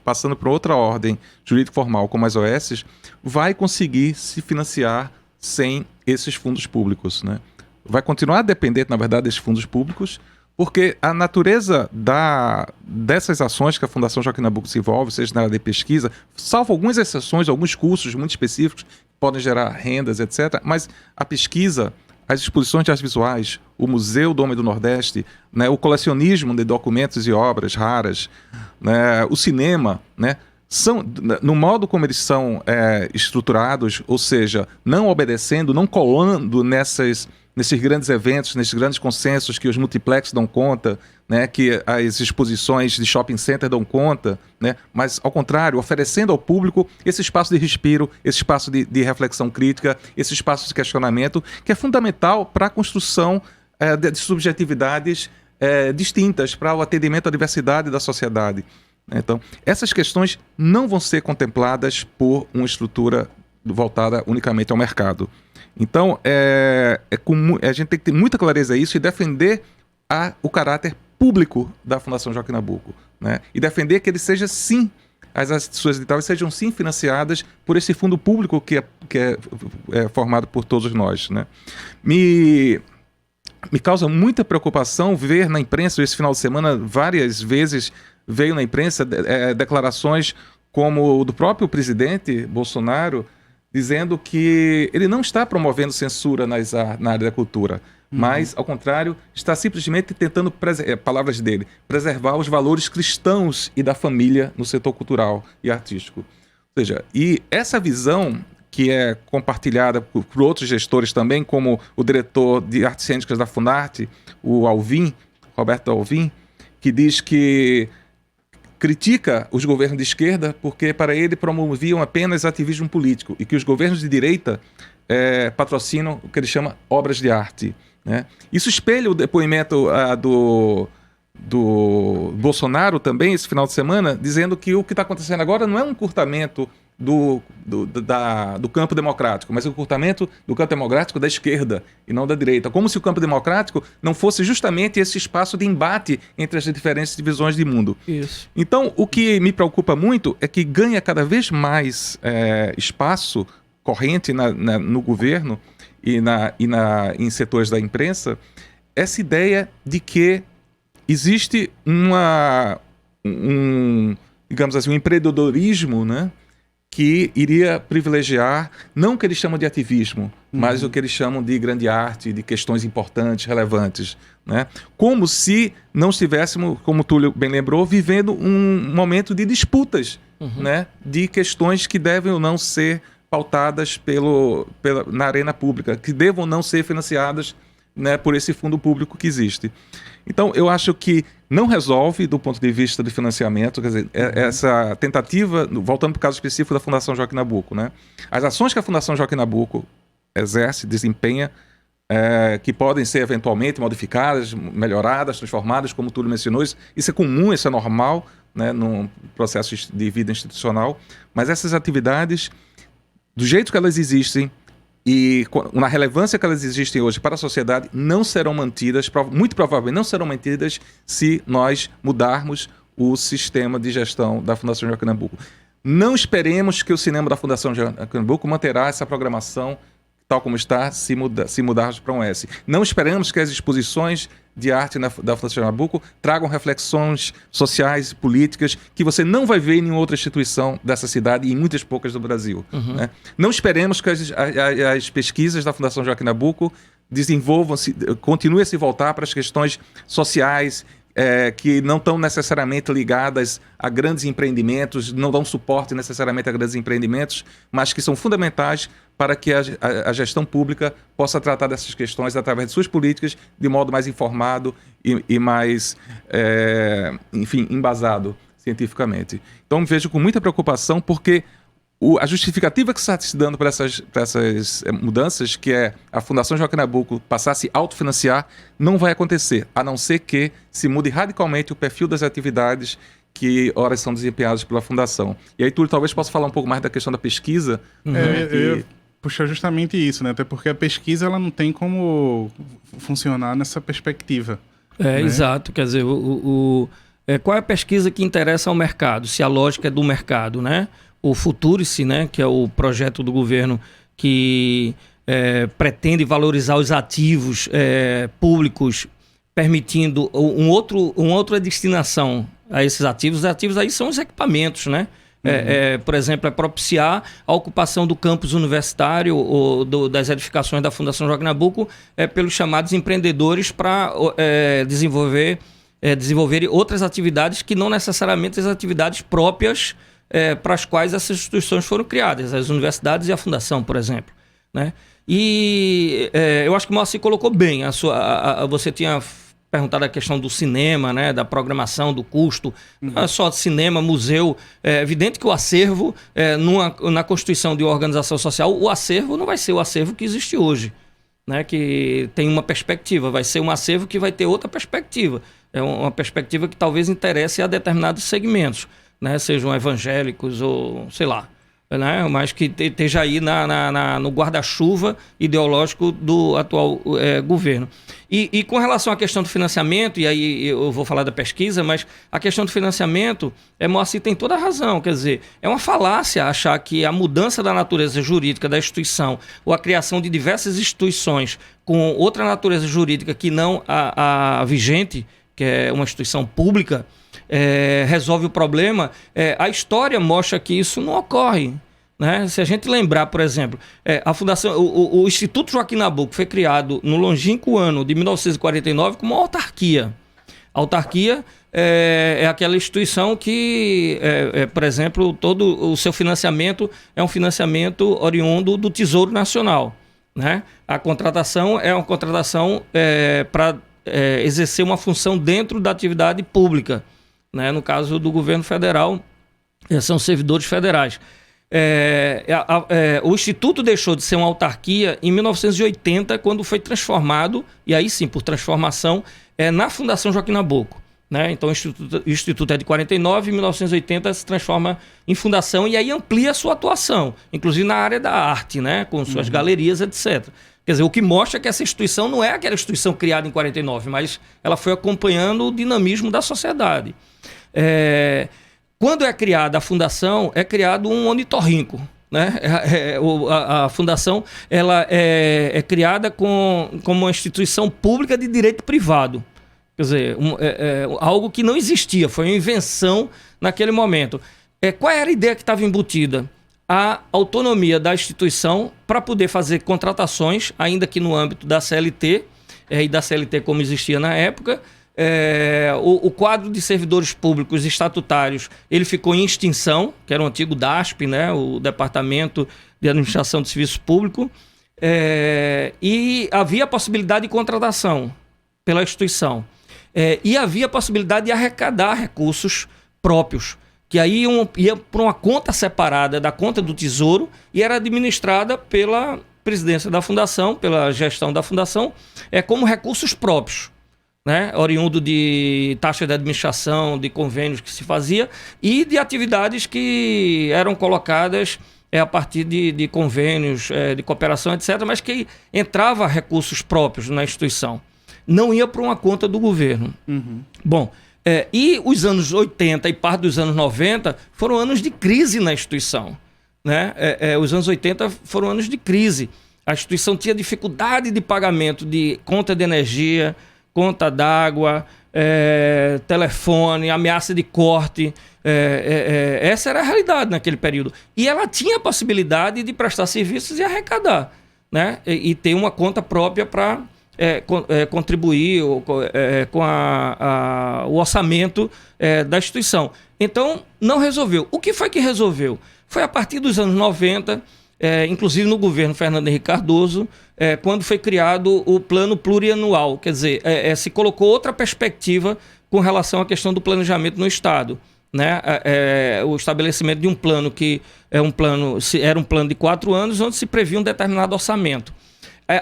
passando por outra ordem jurídica formal como as OS, vai conseguir se financiar sem esses fundos públicos, né? Vai continuar dependente, na verdade, desses fundos públicos, porque a natureza dessas ações que a Fundação Joaquim Nabuco se envolve, seja na área de pesquisa, salvo algumas exceções, alguns cursos muito específicos que podem gerar rendas, etc., mas a pesquisa, as exposições de artes visuais, o Museu do Homem do Nordeste, né, o colecionismo de documentos e obras raras, né, o cinema, né, no modo como eles são estruturados, ou seja, não obedecendo, não colando nesses grandes eventos, nesses grandes consensos que os multiplex dão conta, né, que as exposições de shopping center dão conta, né, mas, ao contrário, oferecendo ao público esse espaço de respiro, esse espaço de reflexão crítica, esse espaço de questionamento, que é fundamental para a construção de subjetividades distintas, para o atendimento à diversidade da sociedade. Então, essas questões não vão ser contempladas por uma estrutura voltada unicamente ao mercado. Então, a gente tem que ter muita clareza isso e defender o caráter público da Fundação Joaquim Nabuco, né? E defender que ele seja, sim, as suas editais sejam, sim, financiadas por esse fundo público que é formado por todos nós, né? Me causa muita preocupação ver na imprensa, esse final de semana, várias vezes veio na imprensa declarações como o do próprio presidente Bolsonaro, dizendo que ele não está promovendo censura na área da cultura, mas, ao contrário, está simplesmente tentando, palavras dele, preservar os valores cristãos e da família no setor cultural e artístico. Ou seja, e essa visão que é compartilhada por outros gestores também, como o diretor de artes cênicas da Funarte, o Alvim, Roberto Alvim, que diz que critica os governos de esquerda porque, para ele, promoviam apenas ativismo político e que os governos de direita patrocinam o que ele chama obras de arte, né? Isso espelha o depoimento do Bolsonaro também, esse final de semana, dizendo que o que está acontecendo agora não é um encurtamento do campo democrático, mas o encurtamento do campo democrático da esquerda e não da direita, como se o campo democrático não fosse justamente esse espaço de embate entre as diferentes divisões de mundo. Isso. Então, o que me preocupa muito é que ganha cada vez mais espaço corrente no governo e em setores da imprensa essa ideia de que existe digamos assim, um empreendedorismo, né, que iria privilegiar, não o que eles chamam de ativismo, mas o que eles chamam de grande arte, de questões importantes, relevantes, né? Como se não estivéssemos, como o Túlio bem lembrou, vivendo um momento de disputas, né, de questões que devem ou não ser pautadas na arena pública, que devam não ser financiadas, né, por esse fundo público que existe. Então, eu acho que não resolve do ponto de vista de financiamento, quer dizer, essa tentativa, voltando para o caso específico da Fundação Joaquim Nabuco, né? As ações que a Fundação Joaquim Nabuco exerce, desempenha, que podem ser eventualmente modificadas, melhoradas, transformadas, como o Túlio mencionou, isso é comum, isso é normal, né, num processo de vida institucional, mas essas atividades, do jeito que elas existem, e na relevância que elas existem hoje para a sociedade, não serão mantidas, muito provavelmente não serão mantidas se nós mudarmos o sistema de gestão da Fundação Joaquim Nabuco. Não esperemos que o cinema da Fundação Joaquim Nabuco manterá essa programação tal como está, se mudarmos para um S. Não esperamos que as exposições de arte da Fundação Nabuco tragam reflexões sociais e políticas que você não vai ver em nenhuma outra instituição dessa cidade e em muitas poucas do Brasil. Né? Não esperemos que as pesquisas da Fundação Joaquim Nabuco continuem a se voltar para as questões sociais, que não estão necessariamente ligadas a grandes empreendimentos, não dão suporte necessariamente a grandes empreendimentos, mas que são fundamentais para que a gestão pública possa tratar dessas questões através de suas políticas de modo mais informado e mais, enfim, embasado cientificamente. Então, vejo com muita preocupação porque a justificativa que está se dando para essas mudanças, que é a Fundação Joaquim Nabuco passar a se autofinanciar, não vai acontecer, a não ser que se mude radicalmente o perfil das atividades que horas são desempenhadas pela Fundação. E aí, Túlio, talvez possa falar um pouco mais da questão da pesquisa. Eu puxar justamente isso, né? Até porque a pesquisa ela não tem como funcionar nessa perspectiva. Né? Exato. Quer dizer, qual é a pesquisa que interessa ao mercado? Se a lógica é do mercado, né? O Futurice, né, que é o projeto do governo que pretende valorizar os ativos públicos, permitindo uma outra destinação a esses ativos. Os ativos aí são os equipamentos, né? Por exemplo, propiciar a ocupação do campus universitário ou das edificações da Fundação Joaquim Nabuco pelos chamados empreendedores para desenvolver outras atividades que não necessariamente as atividades próprias para as quais essas instituições foram criadas, as universidades e a Fundação, por exemplo. Né? E eu acho que o Moacir colocou bem. Você tinha perguntado a questão do cinema, né, da programação, do custo. Não é só cinema, museu. É evidente que o acervo, na constituição de uma organização social, o acervo não vai ser o acervo que existe hoje, né, que tem uma perspectiva. Vai ser um acervo que vai ter outra perspectiva. É uma perspectiva que talvez interesse a determinados segmentos, né, sejam evangélicos ou sei lá, né, mas que esteja aí no guarda-chuva ideológico do atual governo. E com relação à questão do financiamento, e aí eu vou falar da pesquisa, mas a questão do financiamento, Moacir tem toda a razão, quer dizer, é uma falácia achar que a mudança da natureza jurídica da instituição ou a criação de diversas instituições com outra natureza jurídica que não a vigente, que é uma instituição pública, resolve o problema. A história mostra que isso não ocorre. Né? Se a gente lembrar, por exemplo, a Fundação, o Instituto Joaquim Nabuco foi criado no longínquo ano de 1949 como uma autarquia. A autarquia é aquela instituição que, por exemplo, todo o seu financiamento é um financiamento oriundo do Tesouro Nacional. Né? A contratação é uma contratação para exercer uma função dentro da atividade pública. Né? No caso do governo federal, são servidores federais. O Instituto deixou de ser uma autarquia em 1980, quando foi transformado, e aí sim, por transformação, na Fundação Joaquim Nabuco. Né? Então o Instituto é de 49, em 1980 se transforma em fundação e aí amplia a sua atuação, inclusive na área da arte, né? Com suas galerias, etc. Quer dizer, o que mostra que essa instituição não é aquela instituição criada em 49, mas ela foi acompanhando o dinamismo da sociedade. Quando é criada a fundação, é criado um ornitorrinco. Né? A fundação ela é criada como uma instituição pública de direito privado, Quer dizer, algo que não existia, foi uma invenção naquele momento. Qual era a ideia que estava embutida? A autonomia da instituição para poder fazer contratações, ainda que no âmbito da CLT, e da CLT como existia na época. O quadro de servidores públicos estatutários, ele ficou em extinção, que era o antigo DASP, né, o Departamento de Administração de Serviço Público, e havia a possibilidade de contratação pela instituição. E havia a possibilidade de arrecadar recursos próprios, que aí ia para uma conta separada da conta do Tesouro e era administrada pela presidência da Fundação, pela gestão da Fundação, como recursos próprios, né? Oriundo de taxa de administração, de convênios que se fazia e de atividades que eram colocadas a partir de convênios, de cooperação, etc., mas que entrava recursos próprios na instituição. Não ia para uma conta do governo. Uhum. Bom, e os anos 80 e parte dos anos 90 foram anos de crise na instituição, né? Os anos 80 foram anos de crise. A instituição tinha dificuldade de pagamento de conta de energia, conta d'água, telefone, ameaça de corte. Essa era a realidade naquele período. E ela tinha a possibilidade de prestar serviços e arrecadar, né? E ter uma conta própria para contribuir com o orçamento da instituição. Então, não resolveu. O que foi que resolveu? Foi a partir dos anos 90, inclusive no governo Fernando Henrique Cardoso, quando foi criado o plano plurianual. Quer dizer, se colocou outra perspectiva com relação à questão do planejamento no Estado, né? O estabelecimento de um plano que era um plano de 4 anos, onde se previa um determinado orçamento.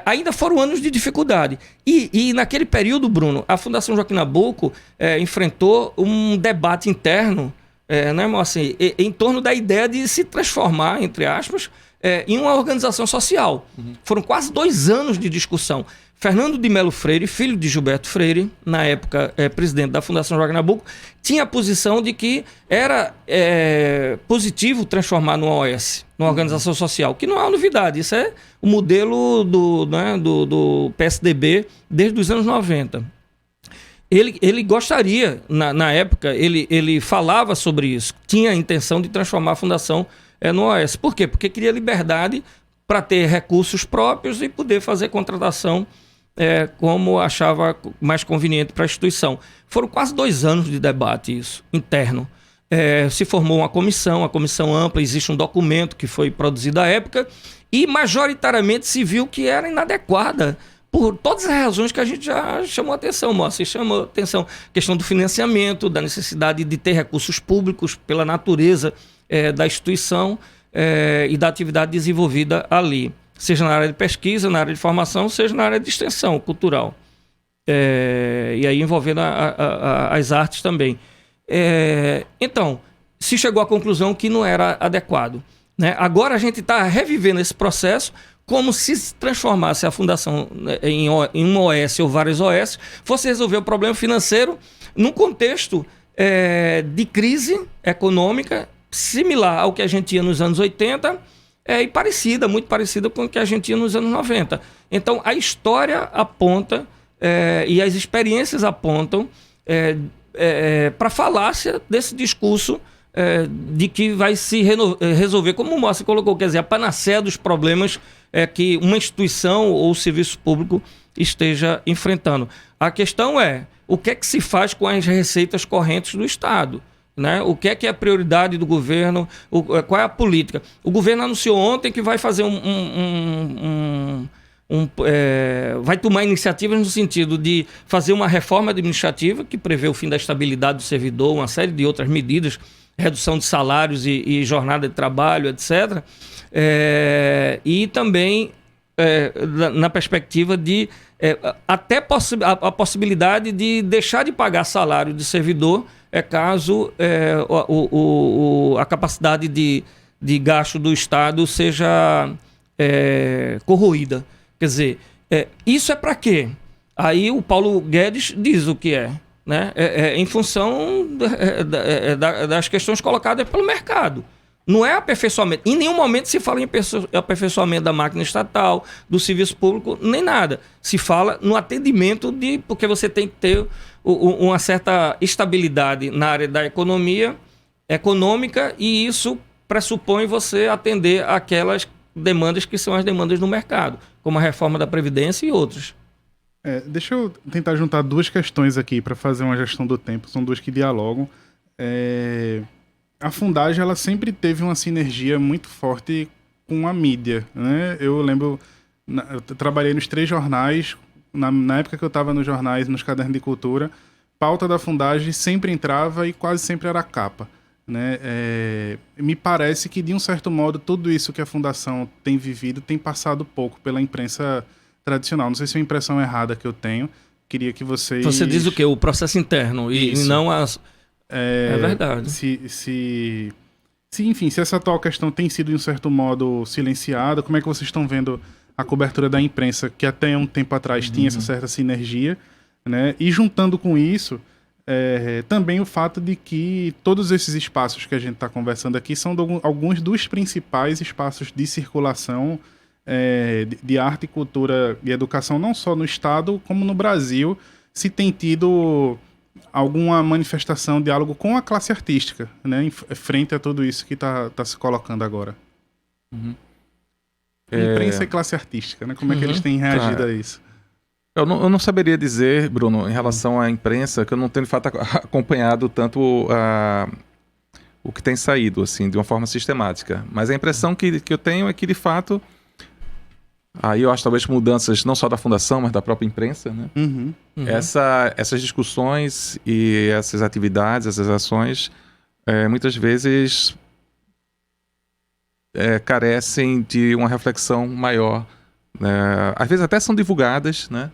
Ainda foram anos de dificuldade. E naquele período, Bruno, a Fundação Joaquim Nabuco enfrentou um debate interno, né, assim, em torno da ideia de se transformar, entre aspas, em uma organização social. Uhum. Foram quase 2 anos de discussão. Fernando de Melo Freire, filho de Gilberto Freire, na época presidente da Fundação Joaquim Nabuco, tinha a posição de que era positivo transformar numa OS, numa organização social, que não é uma novidade. Isso é o modelo do PSDB desde os anos 90. Ele gostaria, na época, ele falava sobre isso, tinha a intenção de transformar a Fundação numa OS. Por quê? Porque queria liberdade para ter recursos próprios e poder fazer contratação como achava mais conveniente para a instituição. Foram quase 2 anos de debate isso, interno. Se formou uma comissão ampla, existe um documento que foi produzido à época e majoritariamente se viu que era inadequada por todas as razões que a gente já chamou atenção, Moacir. Chamou atenção a questão do financiamento, da necessidade de ter recursos públicos pela natureza da instituição e da atividade desenvolvida ali, seja na área de pesquisa, na área de formação, seja na área de extensão cultural. E aí envolvendo as artes também. Então, se chegou à conclusão que não era adequado, né? Agora a gente está revivendo esse processo como se transformasse a Fundação em uma OS ou várias OS, fosse resolver o problema financeiro num contexto de crise econômica similar ao que a gente tinha nos anos 80 e muito parecida com o que a gente tinha nos anos 90. Então, a história aponta e as experiências apontam para a falácia desse discurso de que vai se resolver, como o Moacir colocou, quer dizer, a panaceia dos problemas que uma instituição ou serviço público esteja enfrentando. A questão é, o que é que se faz com as receitas correntes do Estado? Né? O que é a prioridade do governo? Qual é a política? O governo anunciou ontem que vai fazer vai tomar iniciativas no sentido de fazer uma reforma administrativa que prevê o fim da estabilidade do servidor, uma série de outras medidas, redução de salários e jornada de trabalho, etc. E também na perspectiva de até a possibilidade de deixar de pagar salário de servidor caso a capacidade de gasto do Estado seja corroída. Quer dizer, isso é para quê? Aí o Paulo Guedes diz o que é, né? Em função das questões colocadas pelo mercado, Não é aperfeiçoamento. Em nenhum momento se fala em aperfeiçoamento da máquina estatal, do serviço público, nem nada. Se fala no atendimento porque você tem que ter uma certa estabilidade na área da econômica, e isso pressupõe você atender aquelas demandas que são as demandas do mercado, como a reforma da Previdência e outros. Deixa eu tentar juntar duas questões aqui para fazer uma gestão do tempo. São duas que dialogam. A Fundagem, ela sempre teve uma sinergia muito forte com a mídia, né? Eu lembro, eu trabalhei nos 3 jornais, na época que eu estava nos jornais, nos cadernos de cultura, pauta da Fundagem sempre entrava e quase sempre era capa, né? Me parece que, de um certo modo, tudo isso que a Fundação tem vivido tem passado pouco pela imprensa tradicional. Não sei se é uma impressão errada que eu tenho. Queria que vocês... Você diz o quê? O processo interno e não as... É verdade. Enfim, se essa atual questão tem sido, de um certo modo, silenciada, como é que vocês estão vendo a cobertura da imprensa, que até um tempo atrás tinha essa certa sinergia, né? E juntando com isso, também o fato de que todos esses espaços que a gente está conversando aqui são alguns dos principais espaços de circulação de arte, cultura e educação, não só no Estado, como no Brasil, se tem tido alguma manifestação, diálogo com a classe artística, né, frente a tudo isso que está se colocando agora. Imprensa e classe artística, né? Como é que eles têm reagido a isso? Eu não saberia dizer, Bruno, em relação à imprensa, que eu não tenho, de fato, acompanhado tanto o que tem saído, assim, de uma forma sistemática. Mas a impressão que eu tenho é que, de fato, aí eu acho talvez mudanças não só da Fundação, mas da própria imprensa, né? Essas discussões e essas atividades, essas ações, muitas vezes carecem de uma reflexão maior. Às vezes até são divulgadas, né?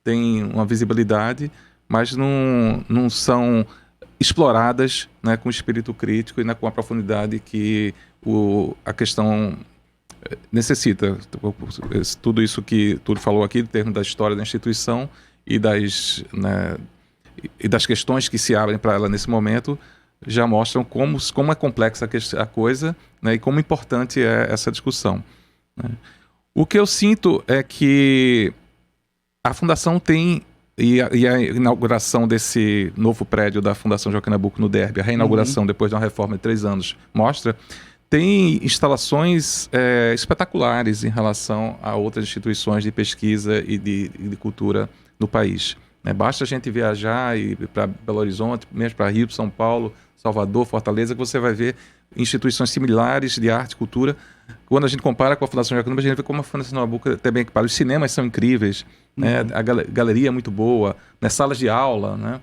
Tem uma visibilidade, mas não são exploradas, né, com espírito crítico e com a profundidade que a questão necessita. Tudo isso que Túlio falou aqui, em termos da história da instituição e das questões que se abrem para ela nesse momento, já mostram como é complexa a coisa, né, e como importante é essa discussão, né. O que eu sinto é que a Fundação tem, e a inauguração desse novo prédio da Fundação Joaquim Nabuco no Derby, a reinauguração depois de uma reforma de 3 anos, mostra, tem instalações espetaculares em relação a outras instituições de pesquisa e de cultura no país, né? Basta a gente viajar para Belo Horizonte, mesmo para Rio, São Paulo, Salvador, Fortaleza, que você vai ver instituições similares de arte e cultura. Quando a gente compara com a Fundação Joaquim Nabuco, a gente vê como a Fundação Nabuco também equipada. Os cinemas são incríveis, né? A galeria é muito boa, né? Salas de aula, né?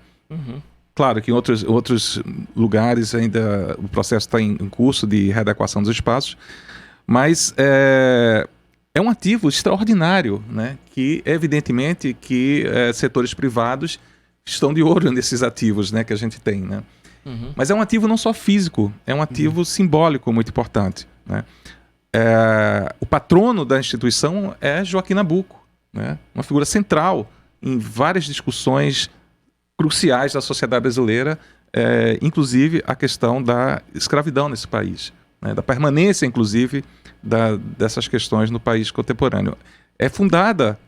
Claro que em outros lugares ainda o processo está em curso de readequação dos espaços, mas é um ativo extraordinário, né? Que evidentemente que setores privados estão de olho nesses ativos, né, que a gente tem, né? Mas é um ativo não só físico, é um ativo simbólico muito importante, né? O patrono da instituição é Joaquim Nabuco, né? Uma figura central em várias discussões cruciais da sociedade brasileira, inclusive a questão da escravidão nesse país, né? Da permanência, inclusive, dessas questões no país contemporâneo. É fundada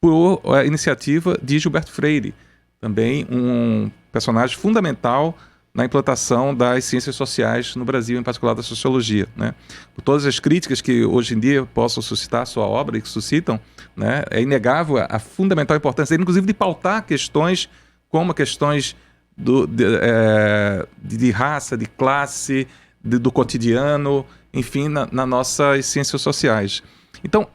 por a iniciativa de Gilberto Freire, também um personagem fundamental na implantação das ciências sociais no Brasil, em particular da sociologia, né? Por todas as críticas que hoje em dia possam suscitar a sua obra e que suscitam, né, é inegável a fundamental importância dele, inclusive de pautar questões como questões de raça, de classe, do cotidiano, enfim, nas nossas ciências sociais. Então,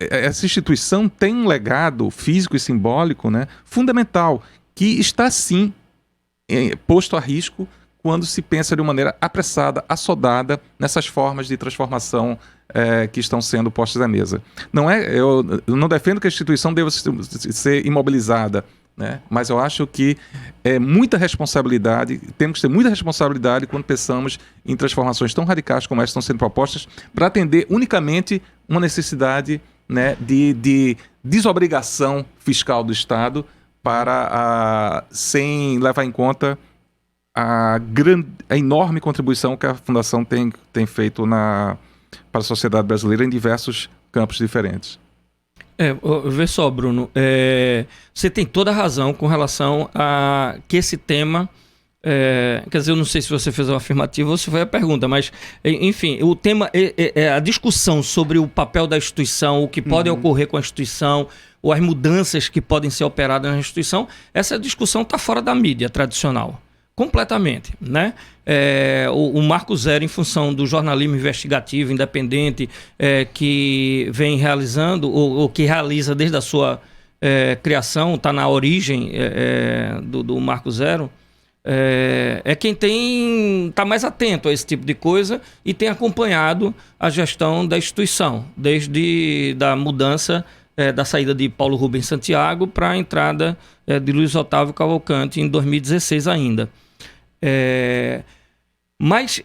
essa instituição tem um legado físico e simbólico, né, fundamental, que está, sim, posto a risco quando se pensa de uma maneira apressada, assodada nessas formas de transformação que estão sendo postas à mesa. Eu não defendo que a instituição deva ser imobilizada, né? Mas eu acho que temos que ter muita responsabilidade quando pensamos em transformações tão radicais como essas que estão sendo propostas para atender unicamente uma necessidade, né, de desobrigação fiscal do Estado sem levar em conta a enorme contribuição que a Fundação tem feito para a sociedade brasileira em diversos campos diferentes. Vê só, Bruno, você tem toda a razão com relação a que esse tema... quer dizer, eu não sei se você fez uma afirmativa ou se foi a pergunta, mas, enfim, o tema é a discussão sobre o papel da instituição, o que pode ocorrer com a instituição, ou as mudanças que podem ser operadas na instituição. Essa discussão está fora da mídia tradicional, completamente, né? O Marco Zero, em função do jornalismo investigativo independente que vem realizando, ou que realiza desde a sua criação, está na origem do Marco Zero, quem está mais atento a esse tipo de coisa e tem acompanhado a gestão da instituição, desde da mudança da saída de Paulo Rubens Santiago para a entrada de Luiz Otávio Cavalcante em 2016 ainda. Mas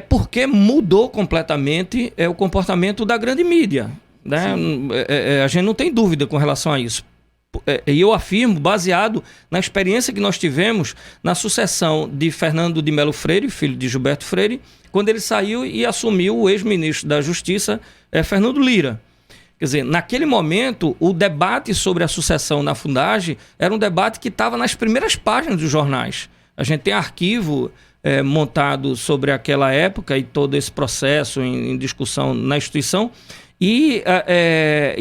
porque mudou completamente o comportamento da grande mídia, né? A gente não tem dúvida com relação a isso. E eu afirmo, baseado na experiência que nós tivemos na sucessão de Fernando de Melo Freire, filho de Gilberto Freire, quando ele saiu e assumiu o ex-ministro da Justiça, Fernando Lira. Quer dizer, naquele momento, o debate sobre a sucessão na Fundagem era um debate que estava nas primeiras páginas dos jornais. A gente tem arquivo montado sobre aquela época e todo esse processo em discussão na instituição. E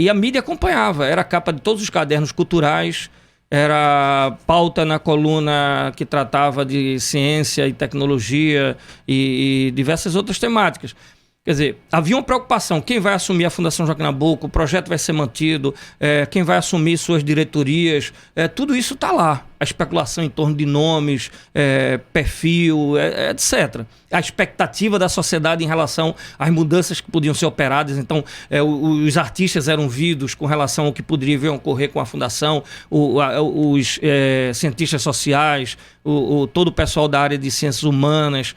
a mídia acompanhava, era a capa de todos os cadernos culturais, era pauta na coluna que tratava de ciência e tecnologia e diversas outras temáticas. Quer dizer, havia uma preocupação, quem vai assumir a Fundação Joaquim Nabuco, o projeto vai ser mantido, quem vai assumir suas diretorias, tudo isso está lá. A especulação em torno de nomes, perfil, etc. A expectativa da sociedade em relação às mudanças que podiam ser operadas. Então, os artistas eram vidos com relação ao que poderia ocorrer com a Fundação, os cientistas sociais, todo o pessoal da área de ciências humanas,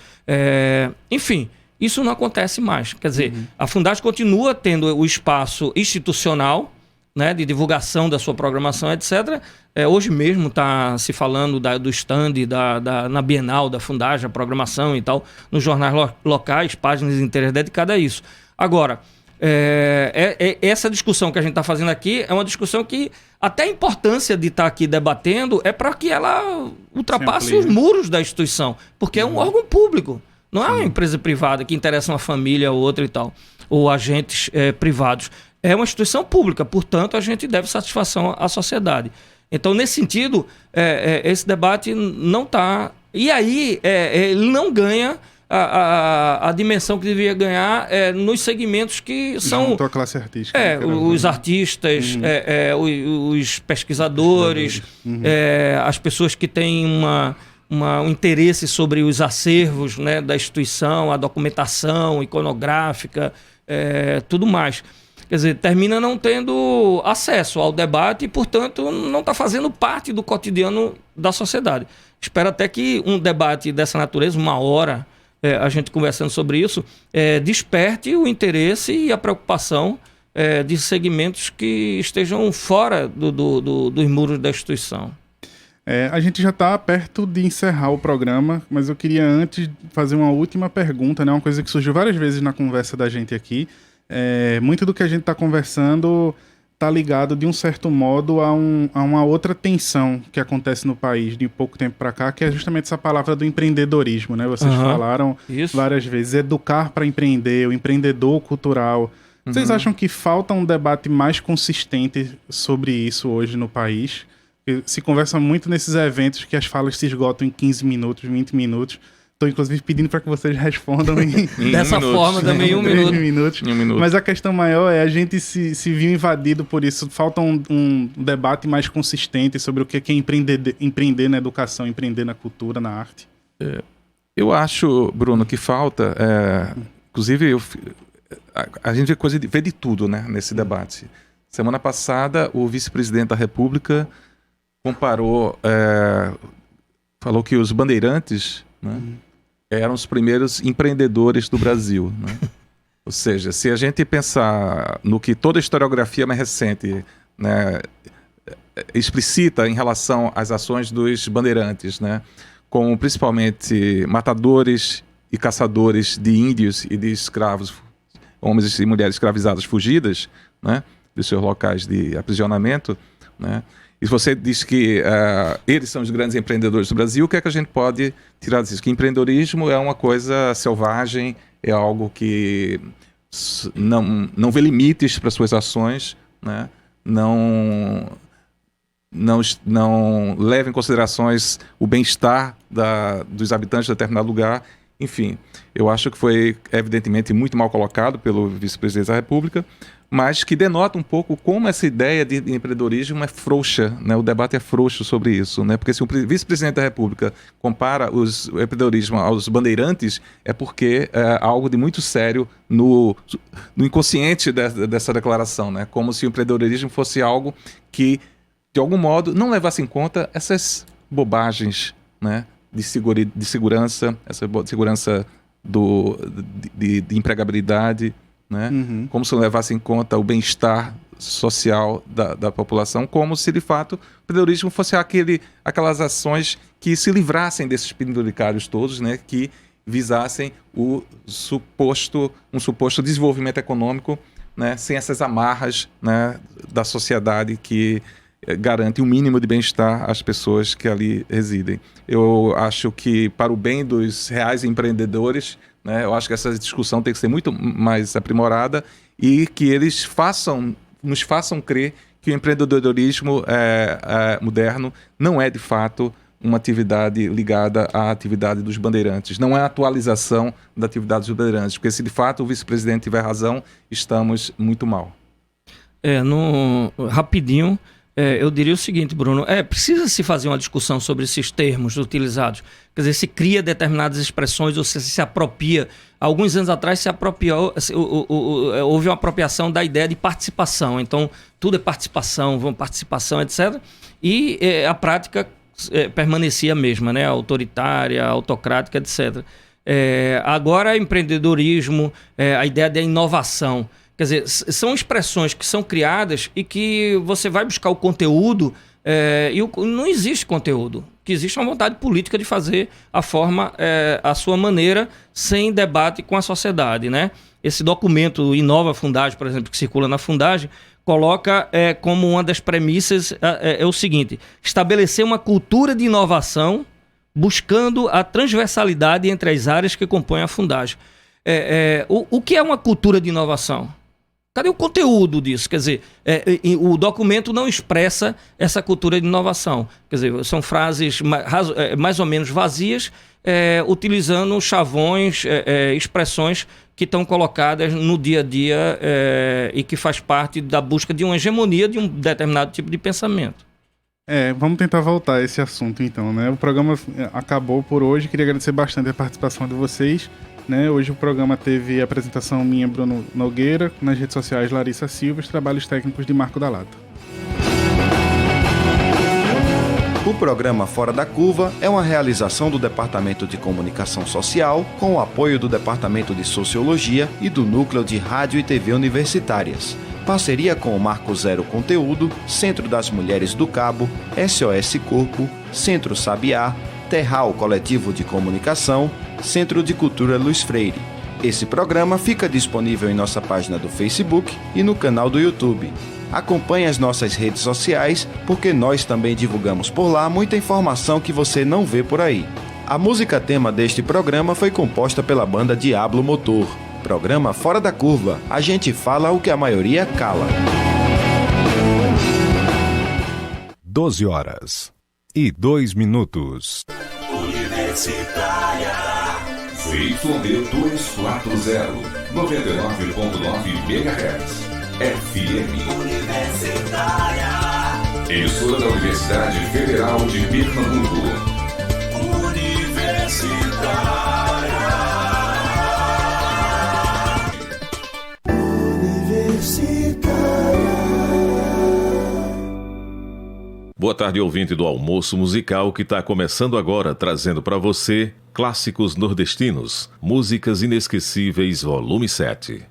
enfim... Isso não acontece mais. Quer dizer, a Fundagem continua tendo o espaço institucional, né, de divulgação da sua programação, etc. Hoje mesmo está se falando do stand na Bienal da Fundagem, a programação e tal, nos jornais locais, páginas inteiras dedicadas a isso. Agora, essa discussão que a gente está fazendo aqui é uma discussão que até a importância de estar aqui debatendo é para que ela ultrapasse os muros da instituição, porque é um órgão público. Não é uma empresa privada que interessa uma família ou outra e tal, ou agentes privados. É uma instituição pública, portanto, a gente deve satisfação à sociedade. Então, nesse sentido, esse debate não está... E aí, ele não ganha a dimensão que deveria ganhar nos segmentos que são... Junto à classe artística. Os artistas, os pesquisadores, as pessoas que têm um interesse sobre os acervos, né, da instituição, a documentação iconográfica, tudo mais. Quer dizer, termina não tendo acesso ao debate e, portanto, não está fazendo parte do cotidiano da sociedade. Espero até que um debate dessa natureza, uma hora, a gente conversando sobre isso, desperte o interesse e a preocupação de segmentos que estejam fora dos muros da instituição. A gente já está perto de encerrar o programa, mas eu queria antes fazer uma última pergunta, né? Uma coisa que surgiu várias vezes na conversa da gente aqui. Muito do que a gente está conversando está ligado, de um certo modo, a uma outra tensão que acontece no país de pouco tempo para cá, que é justamente essa palavra do empreendedorismo, né? Vocês falaram várias vezes, educar para empreender, o empreendedor cultural. Vocês acham que falta um debate mais consistente sobre isso hoje no país? Se conversa muito nesses eventos que as falas se esgotam em 15 minutos, 20 minutos. Estou, inclusive, pedindo para que vocês respondam em dessa forma também, em 1 minuto. Mas a questão maior é a gente se viu invadido por isso. Falta um debate mais consistente sobre o que é empreender na educação, empreender na cultura, na arte. Eu acho, Bruno, que falta... inclusive, a gente vê de tudo, né, nesse debate. Semana passada, o vice-presidente da República comparou, falou que os bandeirantes, né, eram os primeiros empreendedores do Brasil, né? Ou seja, se a gente pensar no que toda a historiografia mais recente, né, explicita em relação às ações dos bandeirantes, né, como principalmente matadores e caçadores de índios e de escravos, homens e mulheres escravizadas fugidas, né, dos seus locais de aprisionamento, né? E você diz que eles são os grandes empreendedores do Brasil, o que é que a gente pode tirar disso? Que empreendedorismo é uma coisa selvagem, é algo que não vê limites para suas ações, né? Não leva em considerações o bem-estar dos habitantes de determinado lugar. Enfim, eu acho que foi evidentemente muito mal colocado pelo vice-presidente da República, mas que denota um pouco como essa ideia de empreendedorismo é frouxa, né? O debate é frouxo sobre isso, né? Porque se o vice-presidente da República compara o empreendedorismo aos bandeirantes, é porque é algo de muito sério no inconsciente dessa declaração, né? Como se o empreendedorismo fosse algo que, de algum modo, não levasse em conta essas bobagens, né? De segurança, essa segurança de empregabilidade, né? Como se não levasse em conta o bem-estar social da população, como se de fato o empreendedorismo fosse aquelas ações que se livrassem desses penduricários todos, né? Que visassem um suposto desenvolvimento econômico, né? Sem essas amarras, né? Da sociedade que garante um mínimo de bem-estar às pessoas que ali residem. Eu acho que, para o bem dos reais empreendedores, né, eu acho que essa discussão tem que ser muito mais aprimorada e que eles nos façam crer que o empreendedorismo moderno não é, de fato, uma atividade ligada à atividade dos bandeirantes. Não é a atualização da atividade dos bandeirantes, porque se, de fato, o vice-presidente tiver razão, estamos muito mal. Rapidinho, eu diria o seguinte, Bruno, precisa se fazer uma discussão sobre esses termos utilizados. Quer dizer, se cria determinadas expressões ou se apropria. Alguns anos atrás houve uma apropriação da ideia de participação. Então, tudo é participação, etc. E a prática permanecia a mesma, né? Autoritária, autocrática, etc. Agora, empreendedorismo, a ideia da inovação. Quer dizer, são expressões que são criadas e que você vai buscar o conteúdo e não existe conteúdo. O que existe é uma vontade política de fazer a sua maneira, sem debate com a sociedade, né? Esse documento Inova Fundagem, por exemplo, que circula na Fundagem, coloca como uma das premissas o seguinte: estabelecer uma cultura de inovação buscando a transversalidade entre as áreas que compõem a Fundagem. O que é uma cultura de inovação? Cadê o conteúdo disso? Quer dizer, o documento não expressa essa cultura de inovação. Quer dizer, são frases mais ou menos vazias, utilizando chavões, expressões que estão colocadas no dia a dia e que faz parte da busca de uma hegemonia de um determinado tipo de pensamento. Vamos tentar voltar a esse assunto então, né? O programa acabou por hoje, queria agradecer bastante a participação de vocês. Né? Hoje o programa teve a apresentação minha, Bruno Nogueira, nas redes sociais Larissa Silva, os trabalhos técnicos de Marco da Lata. O programa Fora da Curva é uma realização do Departamento de Comunicação Social, com o apoio do Departamento de Sociologia e do Núcleo de Rádio e TV Universitárias. Parceria com o Marco Zero Conteúdo, Centro das Mulheres do Cabo, SOS Corpo, Centro Sabiá, Terral Coletivo de Comunicação, Centro de Cultura Luiz Freire. Esse programa fica disponível em nossa página do Facebook e no canal do YouTube. Acompanhe as nossas redes sociais, porque nós também divulgamos por lá muita informação que você não vê por aí. A música tema deste programa foi composta pela banda Diablo Motor. Programa Fora da Curva. A gente fala o que a maioria cala. 12h02. Universitária. ZYD 240, 99.9 MHz. FM. Universitária. Emissora da Universidade Federal de Pernambuco. Universitária. Boa tarde, ouvinte do Almoço Musical, que está começando agora, trazendo para você clássicos nordestinos, músicas inesquecíveis, volume 7.